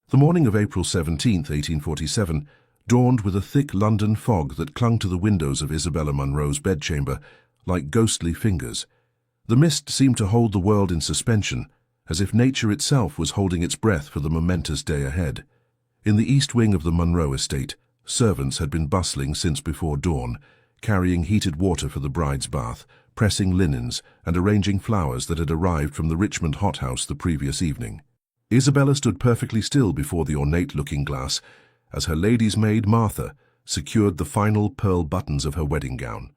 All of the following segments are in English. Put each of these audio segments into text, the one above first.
The morning of April 17th, 1847, dawned with a thick London fog that clung to the windows of Isabella Munro's bedchamber like ghostly fingers. The mist seemed to hold the world in suspension, as if nature itself was holding its breath for the momentous day ahead. In the east wing of the Munro estate, servants had been bustling since before dawn, carrying heated water for the bride's bath, pressing linens, and arranging flowers that had arrived from the Richmond hothouse the previous evening. Isabella stood perfectly still before the ornate looking-glass as her lady's maid Martha secured the final pearl buttons of her wedding gown.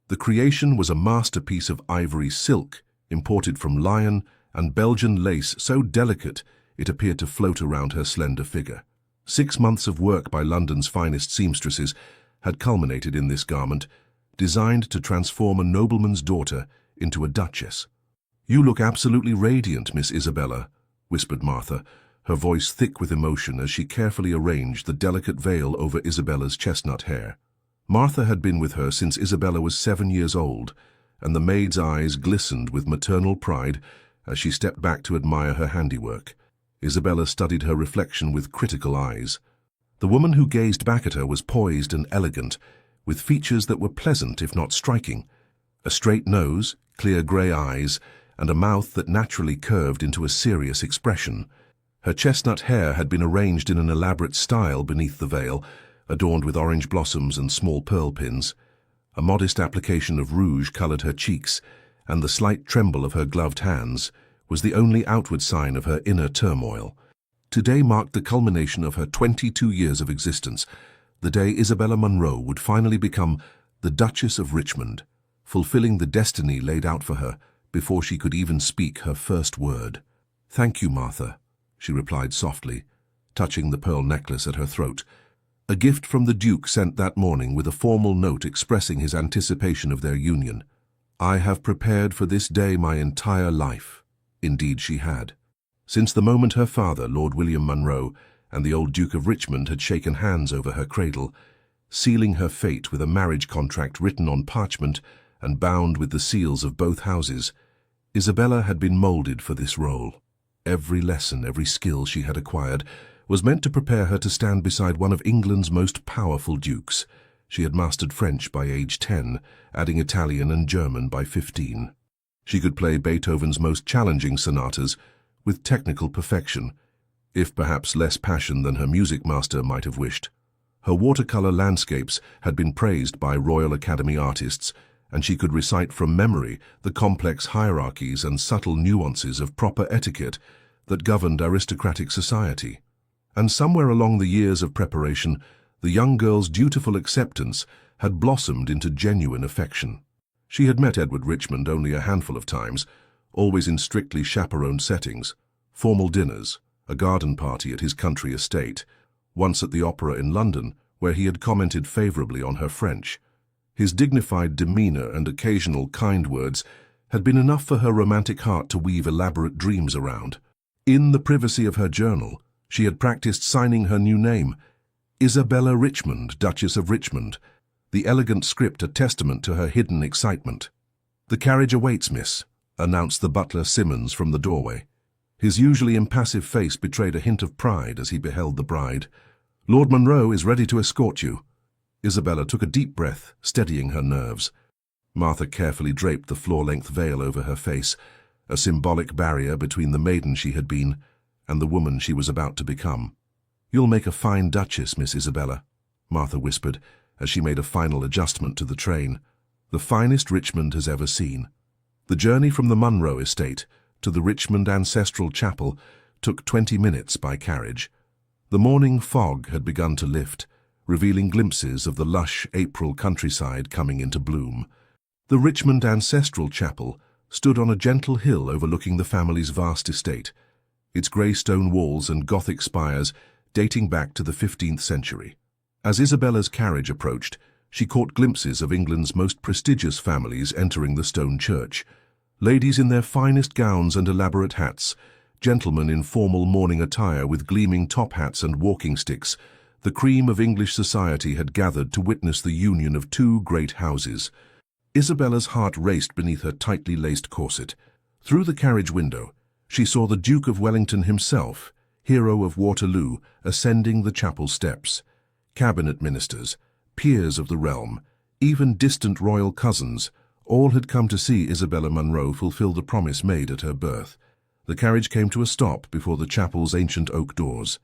The creation was a masterpiece of ivory silk, imported from Lyon, and Belgian lace so delicate it appeared to float around her slender figure. 6 months of work by London's finest seamstresses had culminated in this garment, designed to transform a nobleman's daughter into a duchess. "You look absolutely radiant, Miss Isabella," whispered Martha, her voice thick with emotion as she carefully arranged the delicate veil over Isabella's chestnut hair. Martha had been with her since Isabella was 7 years old, and the maid's eyes glistened with maternal pride as she stepped back to admire her handiwork. Isabella studied her reflection with critical eyes. The woman who gazed back at her was poised and elegant, with features that were pleasant if not striking. A straight nose, clear grey eyes, and a mouth that naturally curved into a serious expression. Her chestnut hair had been arranged in an elaborate style beneath the veil, adorned with orange blossoms and small pearl pins. A modest application of rouge coloured her cheeks, and the slight tremble of her gloved hands was the only outward sign of her inner turmoil. Today marked the culmination of her 22 years of existence, the day Isabella Munro would finally become the Duchess of Richmond, fulfilling the destiny laid out for her before she could even speak her first word. "Thank you, Martha," she replied softly, touching the pearl necklace at her throat. A gift from the Duke sent that morning with a formal note expressing his anticipation of their union. "I have prepared for this day my entire life." Indeed she had. Since the moment her father, Lord William Munro, and the old Duke of Richmond had shaken hands over her cradle, sealing her fate with a marriage contract written on parchment and bound with the seals of both houses, Isabella had been moulded for this role. Every lesson, every skill she had acquired was meant to prepare her to stand beside one of England's most powerful dukes. She had mastered French by age 10, adding Italian and German by 15. She could play Beethoven's most challenging sonatas with technical perfection, if perhaps less passion than her music master might have wished. Her watercolor landscapes had been praised by Royal Academy artists, and she could recite from memory the complex hierarchies and subtle nuances of proper etiquette that governed aristocratic society. And somewhere along the years of preparation, the young girl's dutiful acceptance had blossomed into genuine affection. She had met Edward Richmond only a handful of times, always in strictly chaperoned settings, formal dinners, a garden party at his country estate, once at the opera in London, where he had commented favourably on her French. His dignified demeanour and occasional kind words had been enough for her romantic heart to weave elaborate dreams around. In the privacy of her journal, she had practiced signing her new name, Isabella Richmond, Duchess of Richmond, the elegant script a testament to her hidden excitement. "The carriage awaits, miss," announced the butler Simmons from the doorway. His usually impassive face betrayed a hint of pride as he beheld the bride. "Lord Munro is ready to escort you." Isabella took a deep breath, steadying her nerves. Martha carefully draped the floor-length veil over her face, a symbolic barrier between the maiden she had been and the woman she was about to become. "You'll make a fine duchess, Miss Isabella," Martha whispered as she made a final adjustment to the train. "The finest Richmond has ever seen." The journey from the Munro estate to the Richmond Ancestral Chapel took 20 minutes by carriage. The morning fog had begun to lift, revealing glimpses of the lush April countryside coming into bloom. The Richmond Ancestral Chapel stood on a gentle hill overlooking the family's vast estate, its grey stone walls and Gothic spires dating back to the 15th century. As Isabella's carriage approached, she caught glimpses of England's most prestigious families entering the stone church. Ladies in their finest gowns and elaborate hats, gentlemen in formal morning attire with gleaming top hats and walking sticks, the cream of English society had gathered to witness the union of two great houses. Isabella's heart raced beneath her tightly laced corset. Through the carriage window, she saw the Duke of Wellington himself, hero of Waterloo, ascending the chapel steps. Cabinet ministers, peers of the realm, even distant royal cousins, all had come to see Isabella Munro fulfill the promise made at her birth. The carriage came to a stop before the chapel's ancient oak doors.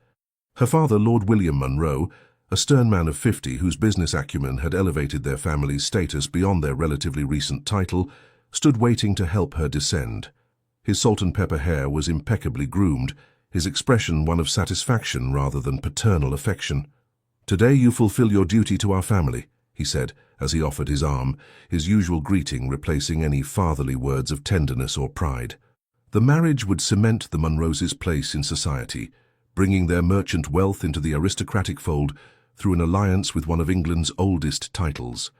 Her father, Lord William Munro, a stern man of 50 whose business acumen had elevated their family's status beyond their relatively recent title, stood waiting to help her descend. His salt-and-pepper hair was impeccably groomed, his expression one of satisfaction rather than paternal affection. "Today you fulfill your duty to our family," he said, as he offered his arm, his usual greeting replacing any fatherly words of tenderness or pride. The marriage would cement the Munros' place in society, bringing their merchant wealth into the aristocratic fold through an alliance with one of England's oldest titles.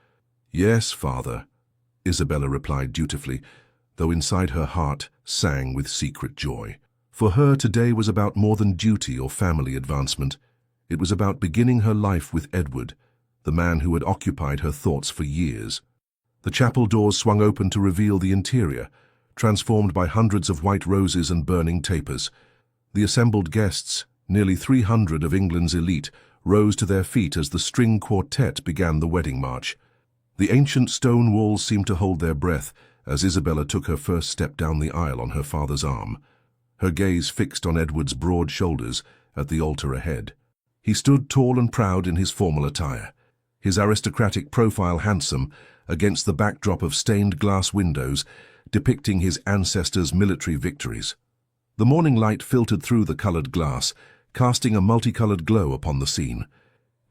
"Yes, father," Isabella replied dutifully, though inside her heart sang with secret joy. For her, today was about more than duty or family advancement. It was about beginning her life with Edward, the man who had occupied her thoughts for years. The chapel doors swung open to reveal the interior, transformed by hundreds of white roses and burning tapers. The assembled guests, nearly 300 of England's elite, rose to their feet as the string quartet began the wedding march. The ancient stone walls seemed to hold their breath as Isabella took her first step down the aisle on her father's arm, her gaze fixed on Edward's broad shoulders at the altar ahead. He stood tall and proud in his formal attire, his aristocratic profile handsome against the backdrop of stained glass windows depicting his ancestors' military victories. The morning light filtered through the colored glass, casting a multicolored glow upon the scene.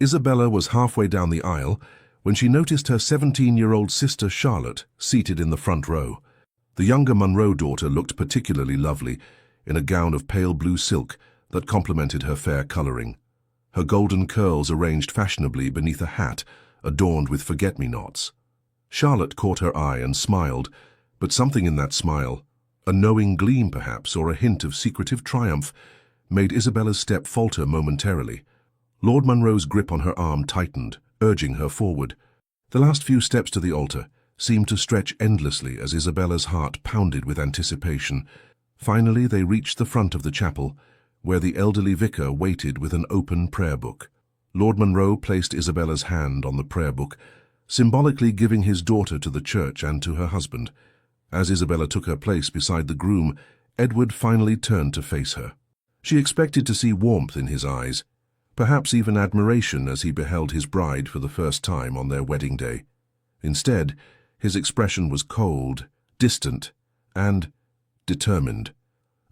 Isabella was halfway down the aisle when she noticed her 17-year-old sister Charlotte seated in the front row. The younger Munro daughter looked particularly lovely in a gown of pale blue silk that complemented her fair coloring, her golden curls arranged fashionably beneath a hat adorned with forget-me-nots. Charlotte caught her eye and smiled, but something in that smile, a knowing gleam perhaps, or a hint of secretive triumph, made Isabella's step falter momentarily. Lord Munro's grip on her arm tightened, urging her forward. The last few steps to the altar seemed to stretch endlessly as Isabella's heart pounded with anticipation. Finally, they reached the front of the chapel, where the elderly vicar waited with an open prayer book. Lord Munro placed Isabella's hand on the prayer book, symbolically giving his daughter to the church and to her husband. As Isabella took her place beside the groom, Edward finally turned to face her. She expected to see warmth in his eyes, perhaps even admiration as he beheld his bride for the first time on their wedding day. Instead, his expression was cold, distant, and determined.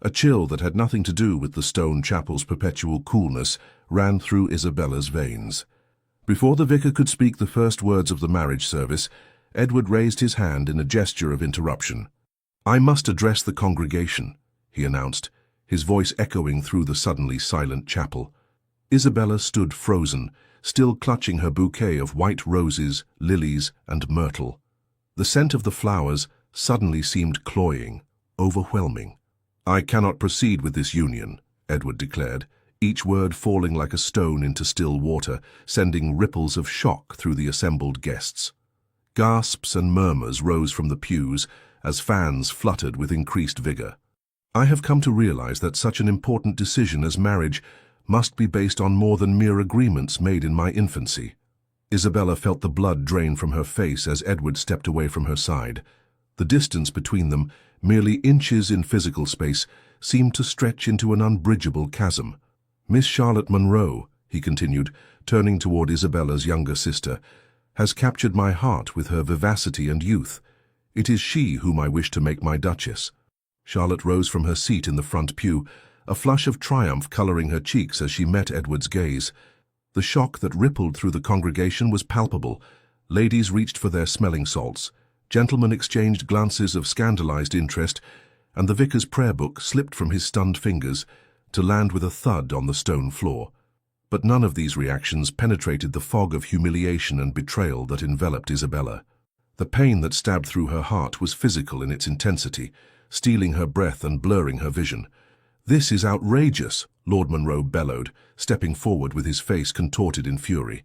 A chill that had nothing to do with the stone chapel's perpetual coolness ran through Isabella's veins. Before the vicar could speak the first words of the marriage service, Edward raised his hand in a gesture of interruption. "I must address the congregation," he announced, his voice echoing through the suddenly silent chapel. Isabella stood frozen, still clutching her bouquet of white roses, lilies, and myrtle. The scent of the flowers suddenly seemed cloying, overwhelming. "I cannot proceed with this union," Edward declared, each word falling like a stone into still water, sending ripples of shock through the assembled guests. Gasps and murmurs rose from the pews as fans fluttered with increased vigor. "I have come to realize that such an important decision as marriage must be based on more than mere agreements made in my infancy." Isabella felt the blood drain from her face as Edward stepped away from her side. The distance between them, merely inches in physical space, seemed to stretch into an unbridgeable chasm. "Miss Charlotte Munro," he continued, turning toward Isabella's younger sister, "has captured my heart with her vivacity and youth. It is she whom I wish to make my duchess." Charlotte rose from her seat in the front pew, a flush of triumph coloring her cheeks as she met Edward's gaze. The shock that rippled through the congregation was palpable. Ladies reached for their smelling salts, gentlemen exchanged glances of scandalized interest, and the vicar's prayer book slipped from his stunned fingers to land with a thud on the stone floor. But none of these reactions penetrated the fog of humiliation and betrayal that enveloped Isabella. The pain that stabbed through her heart was physical in its intensity, stealing her breath and blurring her vision. "This is outrageous," Lord Munro bellowed, stepping forward with his face contorted in fury.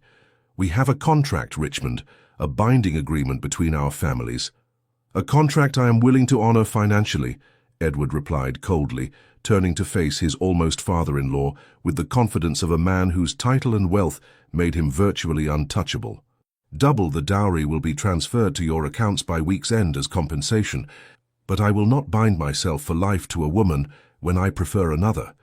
"We have a contract, Richmond, a binding agreement between our families. A contract I am willing to honor financially," Edward replied coldly, turning to face his almost father-in-law with the confidence of a man whose title and wealth made him virtually untouchable. Double the dowry will be transferred to your accounts by week's end as compensation, but I will not bind myself for life to a woman when I prefer another.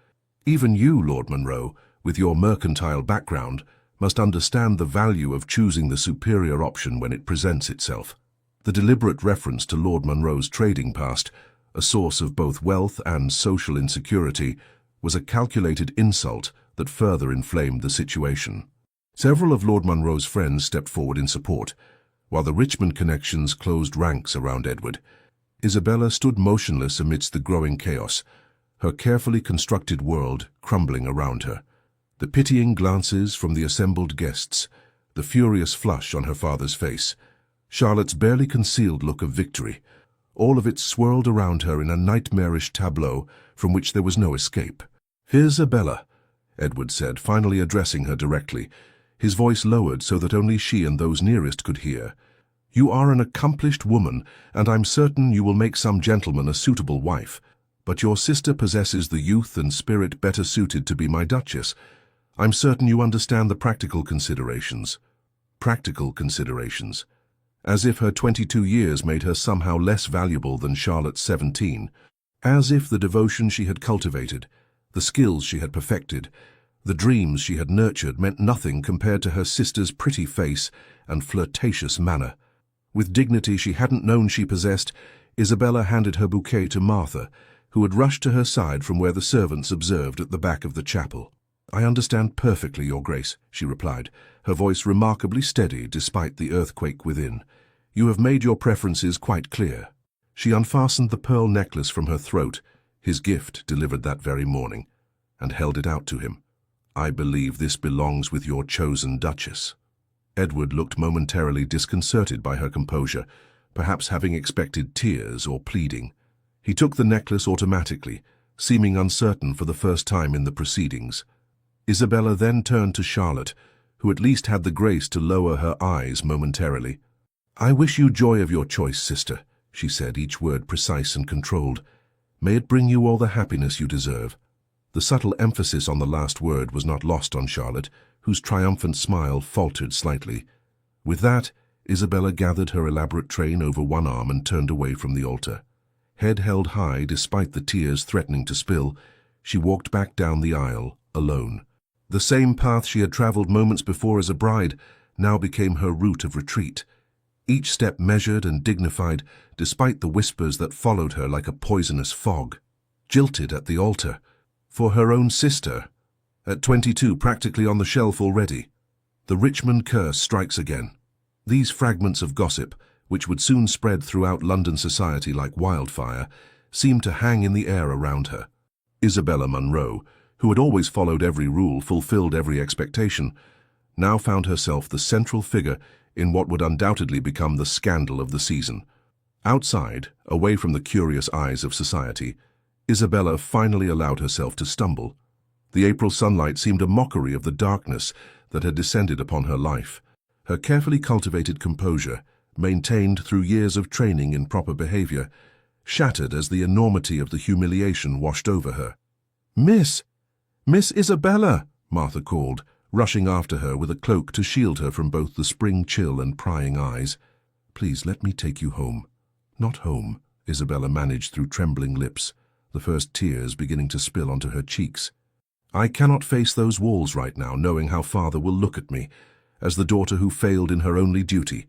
Even you, Lord Monroe, with your mercantile background, must understand the value of choosing the superior option when it presents itself. The deliberate reference to Lord Monroe's trading past, a source of both wealth and social insecurity, was a calculated insult that further inflamed the situation. Several of Lord Monroe's friends stepped forward in support, while the Richmond connections closed ranks around Edward. Isabella stood motionless amidst the growing chaos, her carefully constructed world crumbling around her. The pitying glances from the assembled guests, the furious flush on her father's face, Charlotte's barely concealed look of victory, all of it swirled around her in a nightmarish tableau from which there was no escape. "Isabella," Edward said, finally addressing her directly, his voice lowered so that only she and those nearest could hear. "You are an accomplished woman, and I'm certain you will make some gentleman a suitable wife. But your sister possesses the youth and spirit better suited to be my duchess. I'm certain you understand the practical considerations." Practical considerations. As if her 22 years made her somehow less valuable than Charlotte's 17. As if the devotion she had cultivated, the skills she had perfected, the dreams she had nurtured meant nothing compared to her sister's pretty face and flirtatious manner. With dignity she hadn't known she possessed, Isabella handed her bouquet to Martha, who had rushed to her side from where the servants observed at the back of the chapel. "I understand perfectly, Your Grace," she replied, her voice remarkably steady despite the earthquake within. "You have made your preferences quite clear." She unfastened the pearl necklace from her throat, his gift delivered that very morning, and held it out to him. "I believe this belongs with your chosen duchess." Edward looked momentarily disconcerted by her composure, perhaps having expected tears or pleading. He took the necklace automatically, seeming uncertain for the first time in the proceedings. Isabella then turned to Charlotte, who at least had the grace to lower her eyes momentarily. "I wish you joy of your choice, sister," she said, each word precise and controlled. "May it bring you all the happiness you deserve." The subtle emphasis on the last word was not lost on Charlotte, whose triumphant smile faltered slightly. With that, Isabella gathered her elaborate train over one arm and turned away from the altar. Head held high despite the tears threatening to spill, she walked back down the aisle, alone. The same path she had traveled moments before as a bride now became her route of retreat. Each step measured and dignified, despite the whispers that followed her like a poisonous fog. Jilted at the altar. For her own sister. At 22, practically on the shelf already. The Richmond curse strikes again. These fragments of gossip, which would soon spread throughout London society like wildfire, seemed to hang in the air around her. Isabella Monroe, who had always followed every rule, fulfilled every expectation, now found herself the central figure in what would undoubtedly become the scandal of the season. Outside, away from the curious eyes of society, Isabella finally allowed herself to stumble. The April sunlight seemed a mockery of the darkness that had descended upon her life. Her carefully cultivated composure, maintained through years of training in proper behavior, shattered as the enormity of the humiliation washed over her. "Miss Isabella," Martha called, rushing after her with a cloak to shield her from both the spring chill and prying eyes. "Please let me take you home." "Not home," Isabella managed through trembling lips, the first tears beginning to spill onto her cheeks. "I cannot face those walls right now, knowing how Father will look at me, as the daughter who failed in her only duty.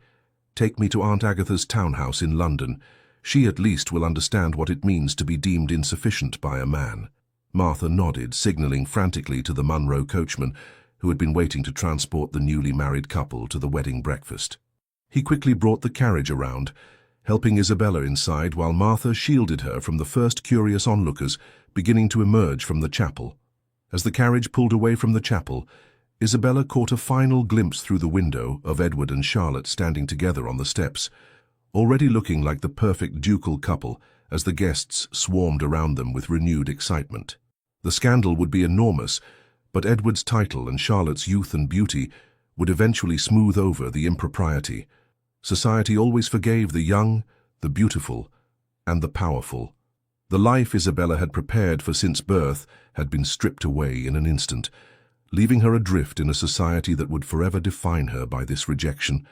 Take me to Aunt Agatha's townhouse in London. She at least will understand what it means to be deemed insufficient by a man." Martha nodded, signaling frantically to the Monroe coachman, who had been waiting to transport the newly married couple to the wedding breakfast. He quickly brought the carriage around, helping Isabella inside while Martha shielded her from the first curious onlookers beginning to emerge from the chapel. As the carriage pulled away from the chapel, Isabella caught a final glimpse through the window of Edward and Charlotte standing together on the steps, already looking like the perfect ducal couple as the guests swarmed around them with renewed excitement. The scandal would be enormous, but Edward's title and Charlotte's youth and beauty would eventually smooth over the impropriety. Society always forgave the young, the beautiful, and the powerful. The life Isabella had prepared for since birth had been stripped away in an instant, leaving her adrift in a society that would forever define her by this rejection.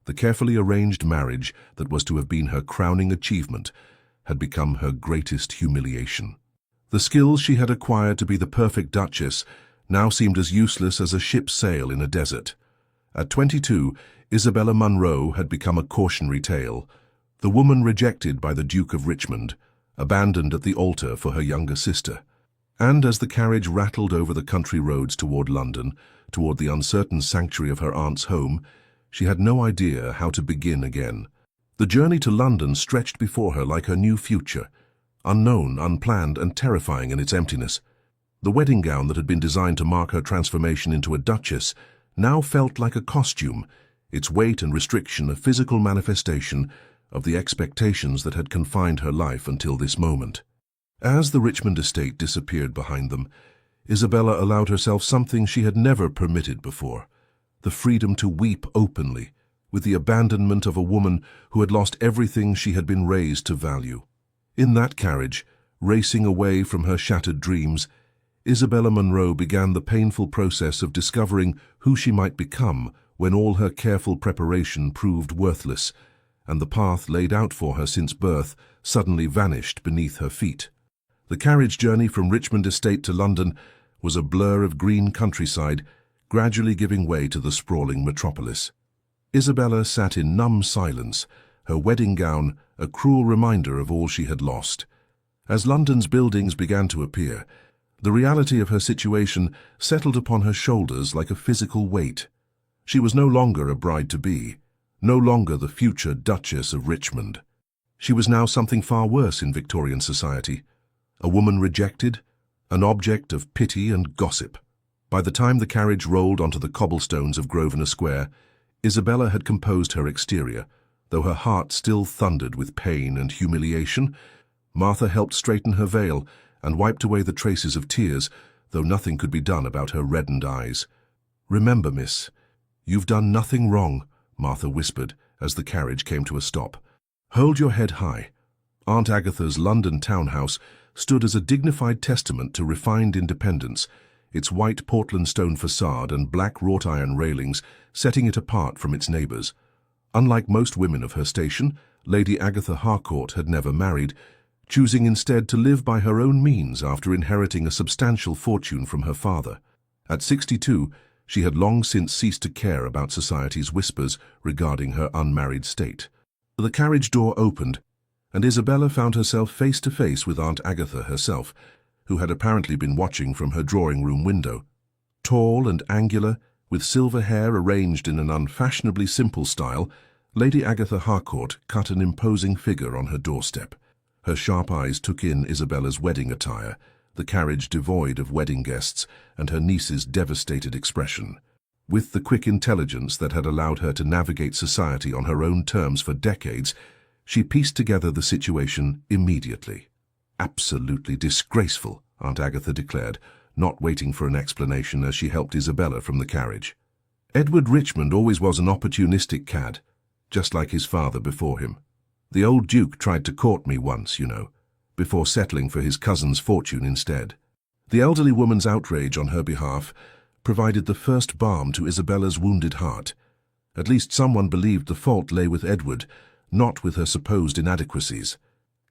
The carefully arranged marriage that was to have been her crowning achievement had become her greatest humiliation. The skills she had acquired to be the perfect duchess now seemed as useless as a ship's sail in a desert. At 22, Isabella Munro had become a cautionary tale, the woman rejected by the Duke of Richmond, abandoned at the altar for her younger sister. And as the carriage rattled over the country roads toward London, toward the uncertain sanctuary of her aunt's home, she had no idea how to begin again. The journey to London stretched before her like her new future, unknown, unplanned, and terrifying in its emptiness. The wedding gown that had been designed to mark her transformation into a duchess now felt like a costume, its weight and restriction a physical manifestation of the expectations that had confined her life until this moment. As the Richmond estate disappeared behind them, Isabella allowed herself something she had never permitted before, the freedom to weep openly, with the abandonment of a woman who had lost everything she had been raised to value. In that carriage, racing away from her shattered dreams, Isabella Munro began the painful process of discovering who she might become when all her careful preparation proved worthless, and the path laid out for her since birth suddenly vanished beneath her feet. The carriage journey from Richmond Estate to London was a blur of green countryside, gradually giving way to the sprawling metropolis. Isabella sat in numb silence, her wedding gown a cruel reminder of all she had lost. As London's buildings began to appear, the reality of her situation settled upon her shoulders like a physical weight. She was no longer a bride-to-be, no longer the future Duchess of Richmond. She was now something far worse in Victorian society, a woman rejected, an object of pity and gossip. By the time the carriage rolled onto the cobblestones of Grosvenor Square, Isabella had composed her exterior, though her heart still thundered with pain and humiliation. Martha helped straighten her veil and wiped away the traces of tears, though nothing could be done about her reddened eyes. "Remember, miss, you've done nothing wrong," Martha whispered as the carriage came to a stop. "Hold your head high." Aunt Agatha's London townhouse stood as a dignified testament to refined independence, its white Portland stone facade and black wrought iron railings setting it apart from its neighbours. Unlike most women of her station, Lady Agatha Harcourt had never married, choosing instead to live by her own means after inheriting a substantial fortune from her father. At 62, she had long since ceased to care about society's whispers regarding her unmarried state. The carriage door opened, and Isabella found herself face to face with Aunt Agatha herself, who had apparently been watching from her drawing-room window. Tall and angular, with silver hair arranged in an unfashionably simple style, Lady Agatha Harcourt cut an imposing figure on her doorstep. Her sharp eyes took in Isabella's wedding attire, the carriage devoid of wedding guests, and her niece's devastated expression. With the quick intelligence that had allowed her to navigate society on her own terms for decades, she pieced together the situation immediately. "Absolutely disgraceful," Aunt Agatha declared, not waiting for an explanation as she helped Isabella from the carriage. "Edward Richmond always was an opportunistic cad, just like his father before him. The old Duke tried to court me once, you know, before settling for his cousin's fortune instead." The elderly woman's outrage on her behalf provided the first balm to Isabella's wounded heart. At least someone believed the fault lay with Edward, not with her supposed inadequacies.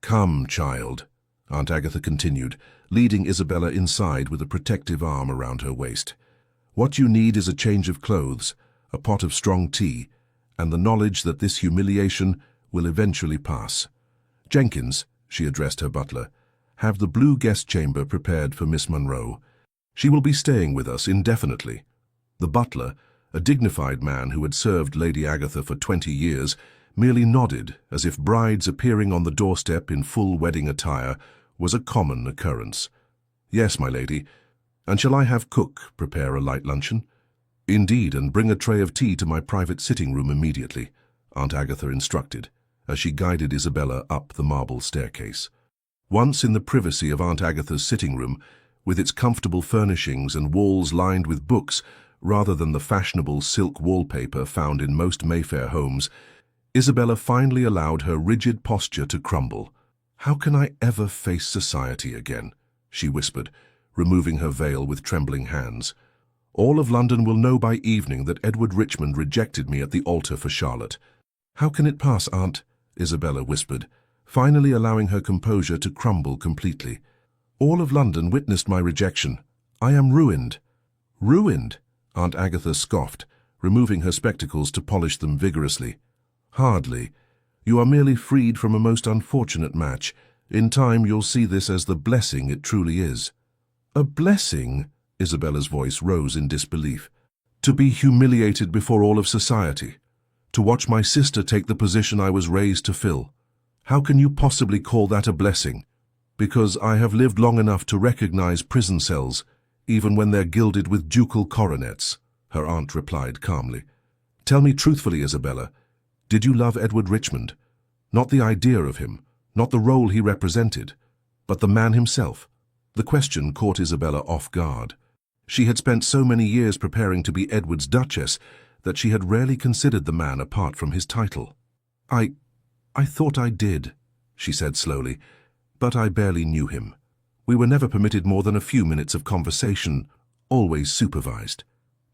"Come, child," Aunt Agatha continued, leading Isabella inside with a protective arm around her waist. "What you need is a change of clothes, a pot of strong tea, and the knowledge that this humiliation will eventually pass. Jenkins," she addressed her butler, "have the blue guest chamber prepared for Miss Munro. She will be staying with us indefinitely." The butler, a dignified man who had served Lady Agatha for 20 years, merely nodded as if brides appearing on the doorstep in full wedding attire was a common occurrence. "Yes, my lady. And shall I have cook prepare a light luncheon?" "Indeed, and bring a tray of tea to my private sitting room immediately," Aunt Agatha instructed, as she guided Isabella up the marble staircase. Once in the privacy of Aunt Agatha's sitting room, with its comfortable furnishings and walls lined with books rather than the fashionable silk wallpaper found in most Mayfair homes, Isabella finally allowed her rigid posture to crumble. "How can I ever face society again?" she whispered, removing her veil with trembling hands. "All of London will know by evening that Edward Richmond rejected me at the altar for Charlotte." "How can it pass, Aunt?" Isabella whispered, finally allowing her composure to crumble completely. "All of London witnessed my rejection. I am ruined." "Ruined?" Aunt Agatha scoffed, removing her spectacles to polish them vigorously. "Hardly. You are merely freed from a most unfortunate match. In time you'll see this as the blessing it truly is." "A blessing?" Isabella's voice rose in disbelief. "To be humiliated before all of society. To watch my sister take the position I was raised to fill. How can you possibly call that a blessing?" "Because I have lived long enough to recognize prison cells, even when they're gilded with ducal coronets," her aunt replied calmly. "Tell me truthfully, Isabella, did you love Edward Richmond? Not the idea of him, not the role he represented, but the man himself." The question caught Isabella off guard. She had spent so many years preparing to be Edward's duchess that she had rarely considered the man apart from his title. I thought I did," she said slowly, "but I barely knew him. We were never permitted more than a few minutes of conversation, always supervised."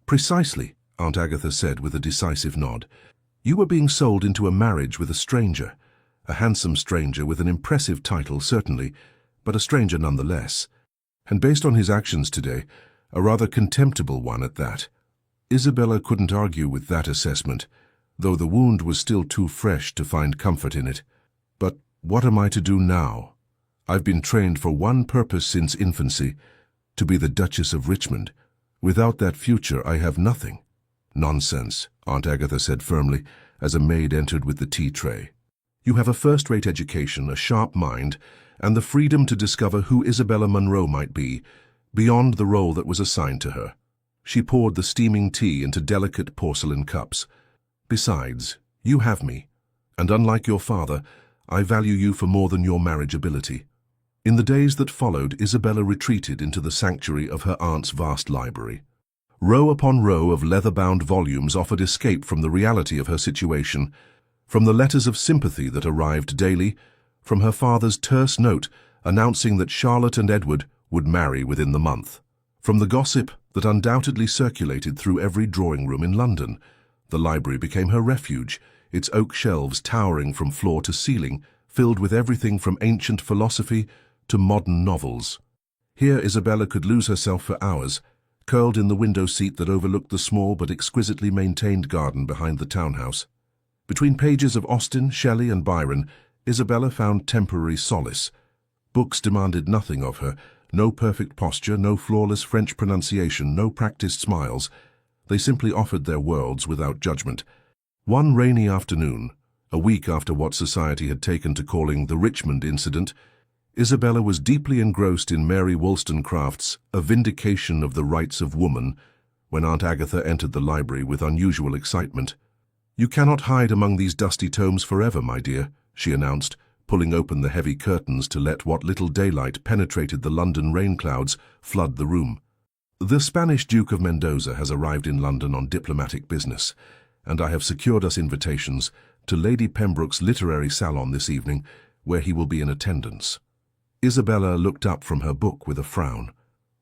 "Precisely," Aunt Agatha said with a decisive nod. "You were being sold into a marriage with a stranger, a handsome stranger with an impressive title, certainly, but a stranger nonetheless. And based on his actions today, a rather contemptible one at that." Isabella couldn't argue with that assessment, though the wound was still too fresh to find comfort in it. "But what am I to do now? I've been trained for one purpose since infancy, to be the Duchess of Richmond. Without that future, I have nothing." "Nonsense," Aunt Agatha said firmly, as a maid entered with the tea tray. "You have a first-rate education, a sharp mind, and the freedom to discover who Isabella Munro might be, beyond the role that was assigned to her." She poured the steaming tea into delicate porcelain cups. "Besides, you have me, and unlike your father, I value you for more than your marriage ability." In the days that followed, Isabella retreated into the sanctuary of her aunt's vast library. Row upon row of leather-bound volumes offered escape from the reality of her situation, from the letters of sympathy that arrived daily, from her father's terse note announcing that Charlotte and Edward would marry within the month, from the gossip that undoubtedly circulated through every drawing-room in London. The library became her refuge, its oak shelves towering from floor to ceiling, filled with everything from ancient philosophy to modern novels. Here Isabella could lose herself for hours, curled in the window seat that overlooked the small but exquisitely maintained garden behind the townhouse. Between pages of Austen, Shelley, and Byron, Isabella found temporary solace. Books demanded nothing of her, no perfect posture, no flawless French pronunciation, no practiced smiles. They simply offered their worlds without judgment. One rainy afternoon, a week after what society had taken to calling the Richmond incident, Isabella was deeply engrossed in Mary Wollstonecraft's A Vindication of the Rights of Woman when Aunt Agatha entered the library with unusual excitement. "You cannot hide among these dusty tomes forever, my dear," she announced, pulling open the heavy curtains to let what little daylight penetrated the London rain clouds flood the room. "The Spanish Duke of Mendoza has arrived in London on diplomatic business, and I have secured us invitations to Lady Pembroke's literary salon this evening, where he will be in attendance." Isabella looked up from her book with a frown.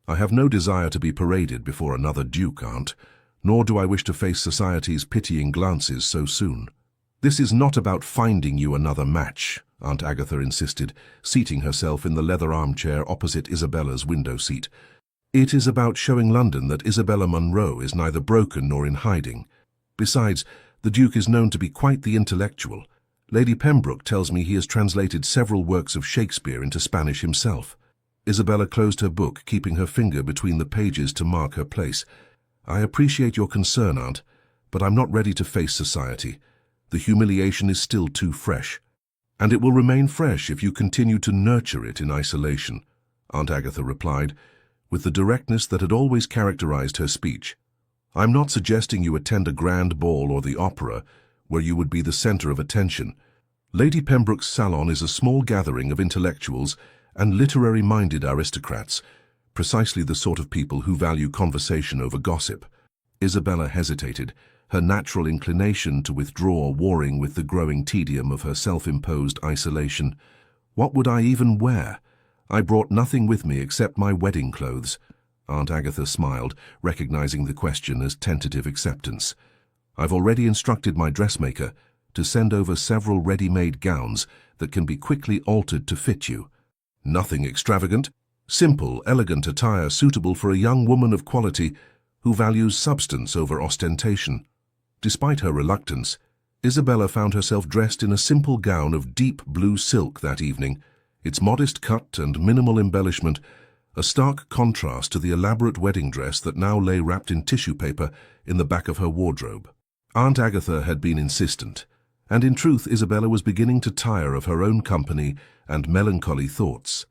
"I have no desire to be paraded before another duke, Aunt, nor do I wish to face society's pitying glances so soon." "This is not about finding you another match," Aunt Agatha insisted, seating herself in the leather armchair opposite Isabella's window seat. "It is about showing London that Isabella Munro is neither broken nor in hiding. Besides, the Duke is known to be quite the intellectual. Lady Pembroke tells me he has translated several works of Shakespeare into Spanish himself." Isabella closed her book, keeping her finger between the pages to mark her place. "I appreciate your concern, Aunt, but I'm not ready to face society. The humiliation is still too fresh. And it will remain fresh if you continue to nurture it in isolation," Aunt Agatha replied, with the directness that had always characterized her speech. "I'm not suggesting you attend a grand ball or the opera, where you would be the center of attention. Lady Pembroke's salon is a small gathering of intellectuals and literary-minded aristocrats, precisely the sort of people who value conversation over gossip." Isabella hesitated, her natural inclination to withdraw warring with the growing tedium of her self-imposed isolation. What would I even wear? I brought nothing with me except my wedding clothes. Aunt Agatha smiled, recognizing the question as tentative acceptance. I've already instructed my dressmaker to send over several ready-made gowns that can be quickly altered to fit you. Nothing extravagant, simple, elegant attire suitable for a young woman of quality who values substance over ostentation. Despite her reluctance, Isabella found herself dressed in a simple gown of deep blue silk that evening, its modest cut and minimal embellishment a stark contrast to the elaborate wedding dress that now lay wrapped in tissue paper in the back of her wardrobe. Aunt Agatha had been insistent, and in truth Isabella was beginning to tire of her own company and melancholy thoughts.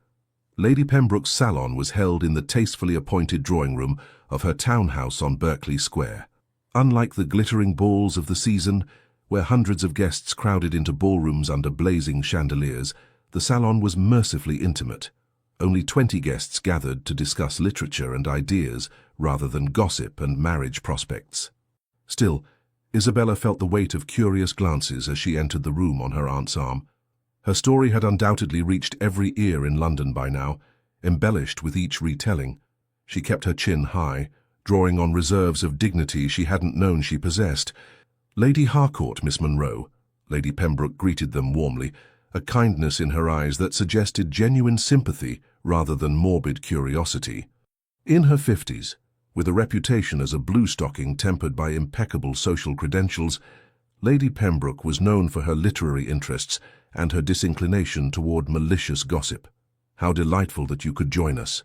Lady Pembroke's salon was held in the tastefully appointed drawing-room of her townhouse on Berkeley Square. Unlike the glittering balls of the season, where hundreds of guests crowded into ballrooms under blazing chandeliers, the salon was mercifully intimate. Only 20 guests gathered to discuss literature and ideas rather than gossip and marriage prospects. Still, Isabella felt the weight of curious glances as she entered the room on her aunt's arm. Her story had undoubtedly reached every ear in London by now, embellished with each retelling. She kept her chin high, drawing on reserves of dignity she hadn't known she possessed. "Lady Harcourt, Miss Munro," Lady Pembroke greeted them warmly, a kindness in her eyes that suggested genuine sympathy rather than morbid curiosity. In her 50s, with a reputation as a blue-stocking tempered by impeccable social credentials, Lady Pembroke was known for her literary interests and her disinclination toward malicious gossip. "How delightful that you could join us.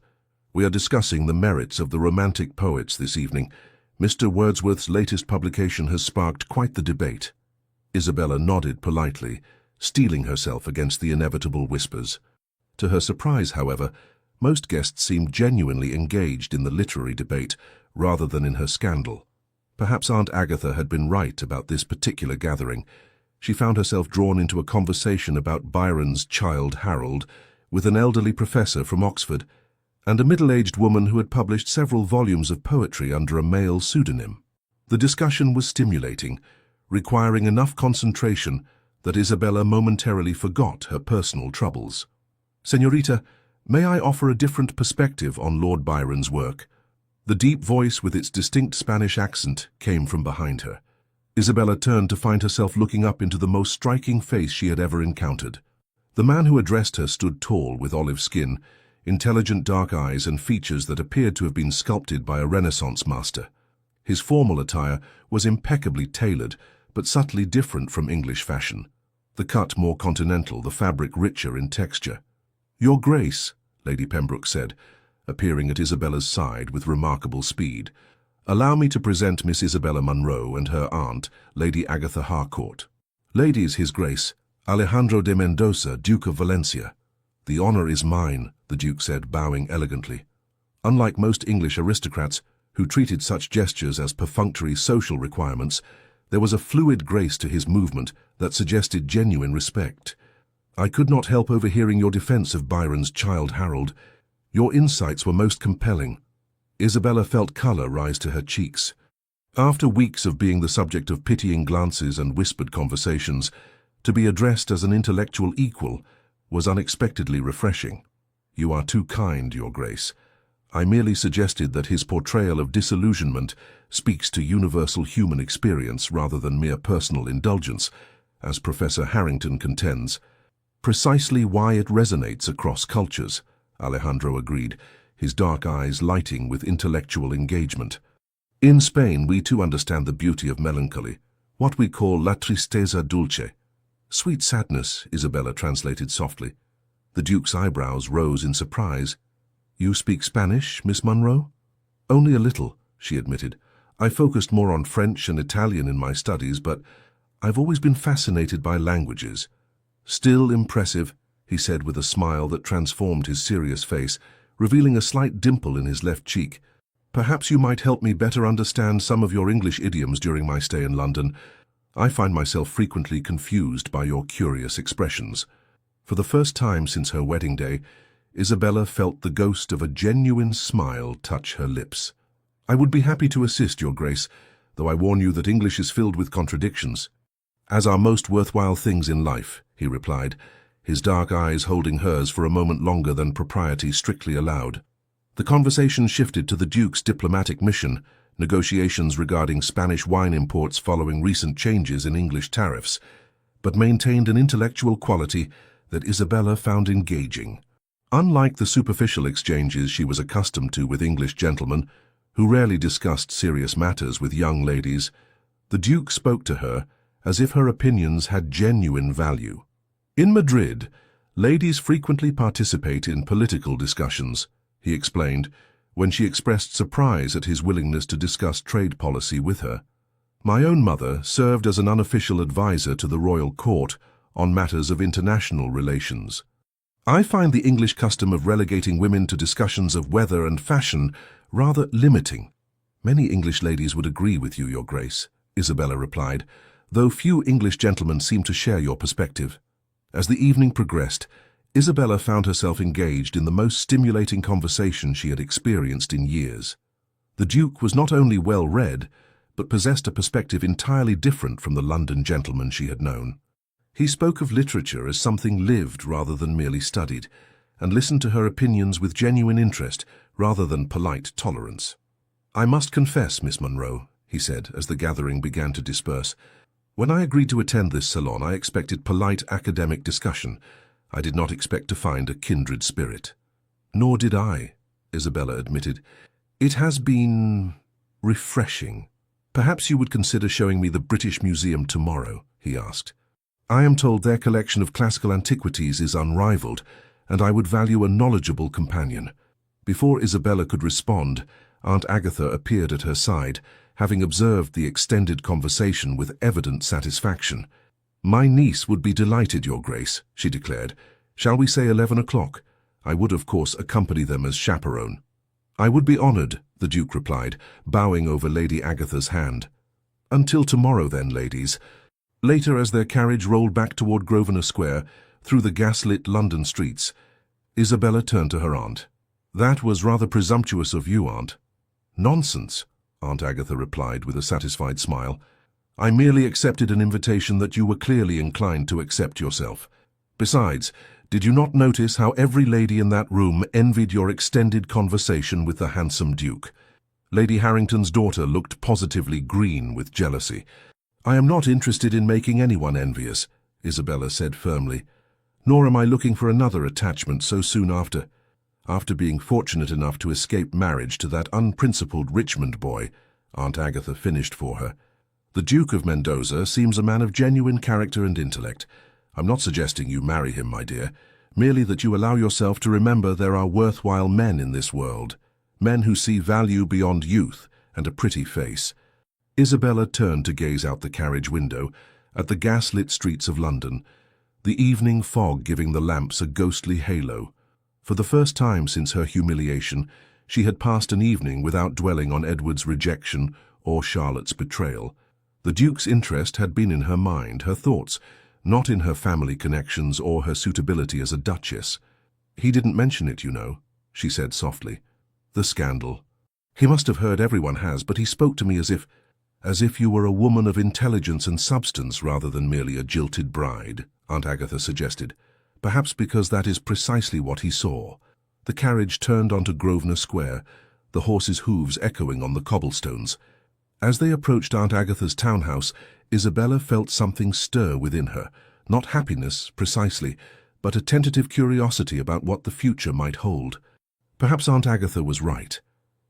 We are discussing the merits of the Romantic poets this evening. Mr. Wordsworth's latest publication has sparked quite the debate." Isabella nodded politely, steeling herself against the inevitable whispers. To her surprise, however, most guests seemed genuinely engaged in the literary debate rather than in her scandal. Perhaps Aunt Agatha had been right about this particular gathering. She found herself drawn into a conversation about Byron's Childe Harold with an elderly professor from Oxford and a middle-aged woman who had published several volumes of poetry under a male pseudonym. The discussion was stimulating, requiring enough concentration that Isabella momentarily forgot her personal troubles. "Señorita, may I offer a different perspective on Lord Byron's work?" The deep voice with its distinct Spanish accent came from behind her. Isabella turned to find herself looking up into the most striking face she had ever encountered. The man who addressed her stood tall with olive skin, intelligent dark eyes and features that appeared to have been sculpted by a Renaissance master. His formal attire was impeccably tailored, but subtly different from English fashion. The cut more continental, the fabric richer in texture. "Your Grace," Lady Pembroke said, appearing at Isabella's side with remarkable speed, "allow me to present Miss Isabella Munro and her aunt, Lady Agatha Harcourt. Ladies, His Grace, Alejandro de Mendoza, Duke of Valencia." "The honor is mine," the Duke said, bowing elegantly. Unlike most English aristocrats, who treated such gestures as perfunctory social requirements, there was a fluid grace to his movement that suggested genuine respect. "I could not help overhearing your defense of Byron's Childe Harold. Your insights were most compelling." Isabella felt color rise to her cheeks. After weeks of being the subject of pitying glances and whispered conversations, to be addressed as an intellectual equal was unexpectedly refreshing. "You are too kind, Your Grace. I merely suggested that his portrayal of disillusionment speaks to universal human experience rather than mere personal indulgence, as Professor Harrington contends." "Precisely why it resonates across cultures," Alejandro agreed, his dark eyes lighting with intellectual engagement. "In Spain, we too understand the beauty of melancholy, what we call la tristeza dulce." "Sweet sadness," Isabella translated softly. The Duke's eyebrows rose in surprise. "You speak Spanish, Miss Munro?" "Only a little," she admitted. "I focused more on French and Italian in my studies, but I've always been fascinated by languages." "Still impressive," he said with a smile that transformed his serious face, revealing a slight dimple in his left cheek. "Perhaps you might help me better understand some of your English idioms during my stay in London. I find myself frequently confused by your curious expressions." For the first time since her wedding day, Isabella felt the ghost of a genuine smile touch her lips. "I would be happy to assist, Your Grace, though I warn you that English is filled with contradictions." "As are most worthwhile things in life," he replied, his dark eyes holding hers for a moment longer than propriety strictly allowed. The conversation shifted to the Duke's diplomatic mission, negotiations regarding Spanish wine imports following recent changes in English tariffs, but maintained an intellectual quality that Isabella found engaging. Unlike the superficial exchanges she was accustomed to with English gentlemen, who rarely discussed serious matters with young ladies, the Duke spoke to her as if her opinions had genuine value. In Madrid, ladies frequently participate in political discussions, he explained, when she expressed surprise at his willingness to discuss trade policy with her. My own mother served as an unofficial advisor to the royal court on matters of international relations. I find the English custom of relegating women to discussions of weather and fashion rather limiting. Many English ladies would agree with you, Your Grace, Isabella replied, though few English gentlemen seem to share your perspective. As the evening progressed, Isabella found herself engaged in the most stimulating conversation she had experienced in years. The Duke was not only well-read, but possessed a perspective entirely different from the London gentleman she had known. He spoke of literature as something lived rather than merely studied, and listened to her opinions with genuine interest rather than polite tolerance. I must confess, Miss Munro, he said as the gathering began to disperse, when I agreed to attend this salon, I expected polite academic discussion. I did not expect to find a kindred spirit. Nor did I, Isabella admitted. It has been refreshing. Perhaps you would consider showing me the British Museum tomorrow, he asked. I am told their collection of classical antiquities is unrivaled, and I would value a knowledgeable companion. Before Isabella could respond, Aunt Agatha appeared at her side, having observed the extended conversation with evident satisfaction. My niece would be delighted, Your Grace, she declared. Shall we say 11 o'clock? I would, of course, accompany them as chaperone. I would be honored, the Duke replied, bowing over Lady Agatha's hand. Until tomorrow, then, ladies. Later, as their carriage rolled back toward Grosvenor Square, through the gas-lit London streets, Isabella turned to her aunt. That was rather presumptuous of you, Aunt. Nonsense, Aunt Agatha replied with a satisfied smile. I merely accepted an invitation that you were clearly inclined to accept yourself. Besides, did you not notice how every lady in that room envied your extended conversation with the handsome Duke? Lady Harrington's daughter looked positively green with jealousy. I am not interested in making anyone envious, Isabella said firmly. Nor am I looking for another attachment so soon after. After being fortunate enough to escape marriage to that unprincipled Richmond boy, Aunt Agatha finished for her. The Duke of Mendoza seems a man of genuine character and intellect. I'm not suggesting you marry him, my dear, merely that you allow yourself to remember there are worthwhile men in this world, men who see value beyond youth and a pretty face. Isabella turned to gaze out the carriage window at the gas-lit streets of London, the evening fog giving the lamps a ghostly halo. For the first time since her humiliation, she had passed an evening without dwelling on Edward's rejection or Charlotte's betrayal. The Duke's interest had been in her mind, her thoughts, not in her family connections or her suitability as a duchess. He didn't mention it, you know, she said softly. The scandal. He must have heard, everyone has, but he spoke to me as if you were a woman of intelligence and substance rather than merely a jilted bride, Aunt Agatha suggested. Perhaps because that is precisely what he saw. The carriage turned onto Grosvenor Square, the horses' hooves echoing on the cobblestones. As they approached Aunt Agatha's townhouse, Isabella felt something stir within her, not happiness, precisely, but a tentative curiosity about what the future might hold. Perhaps Aunt Agatha was right.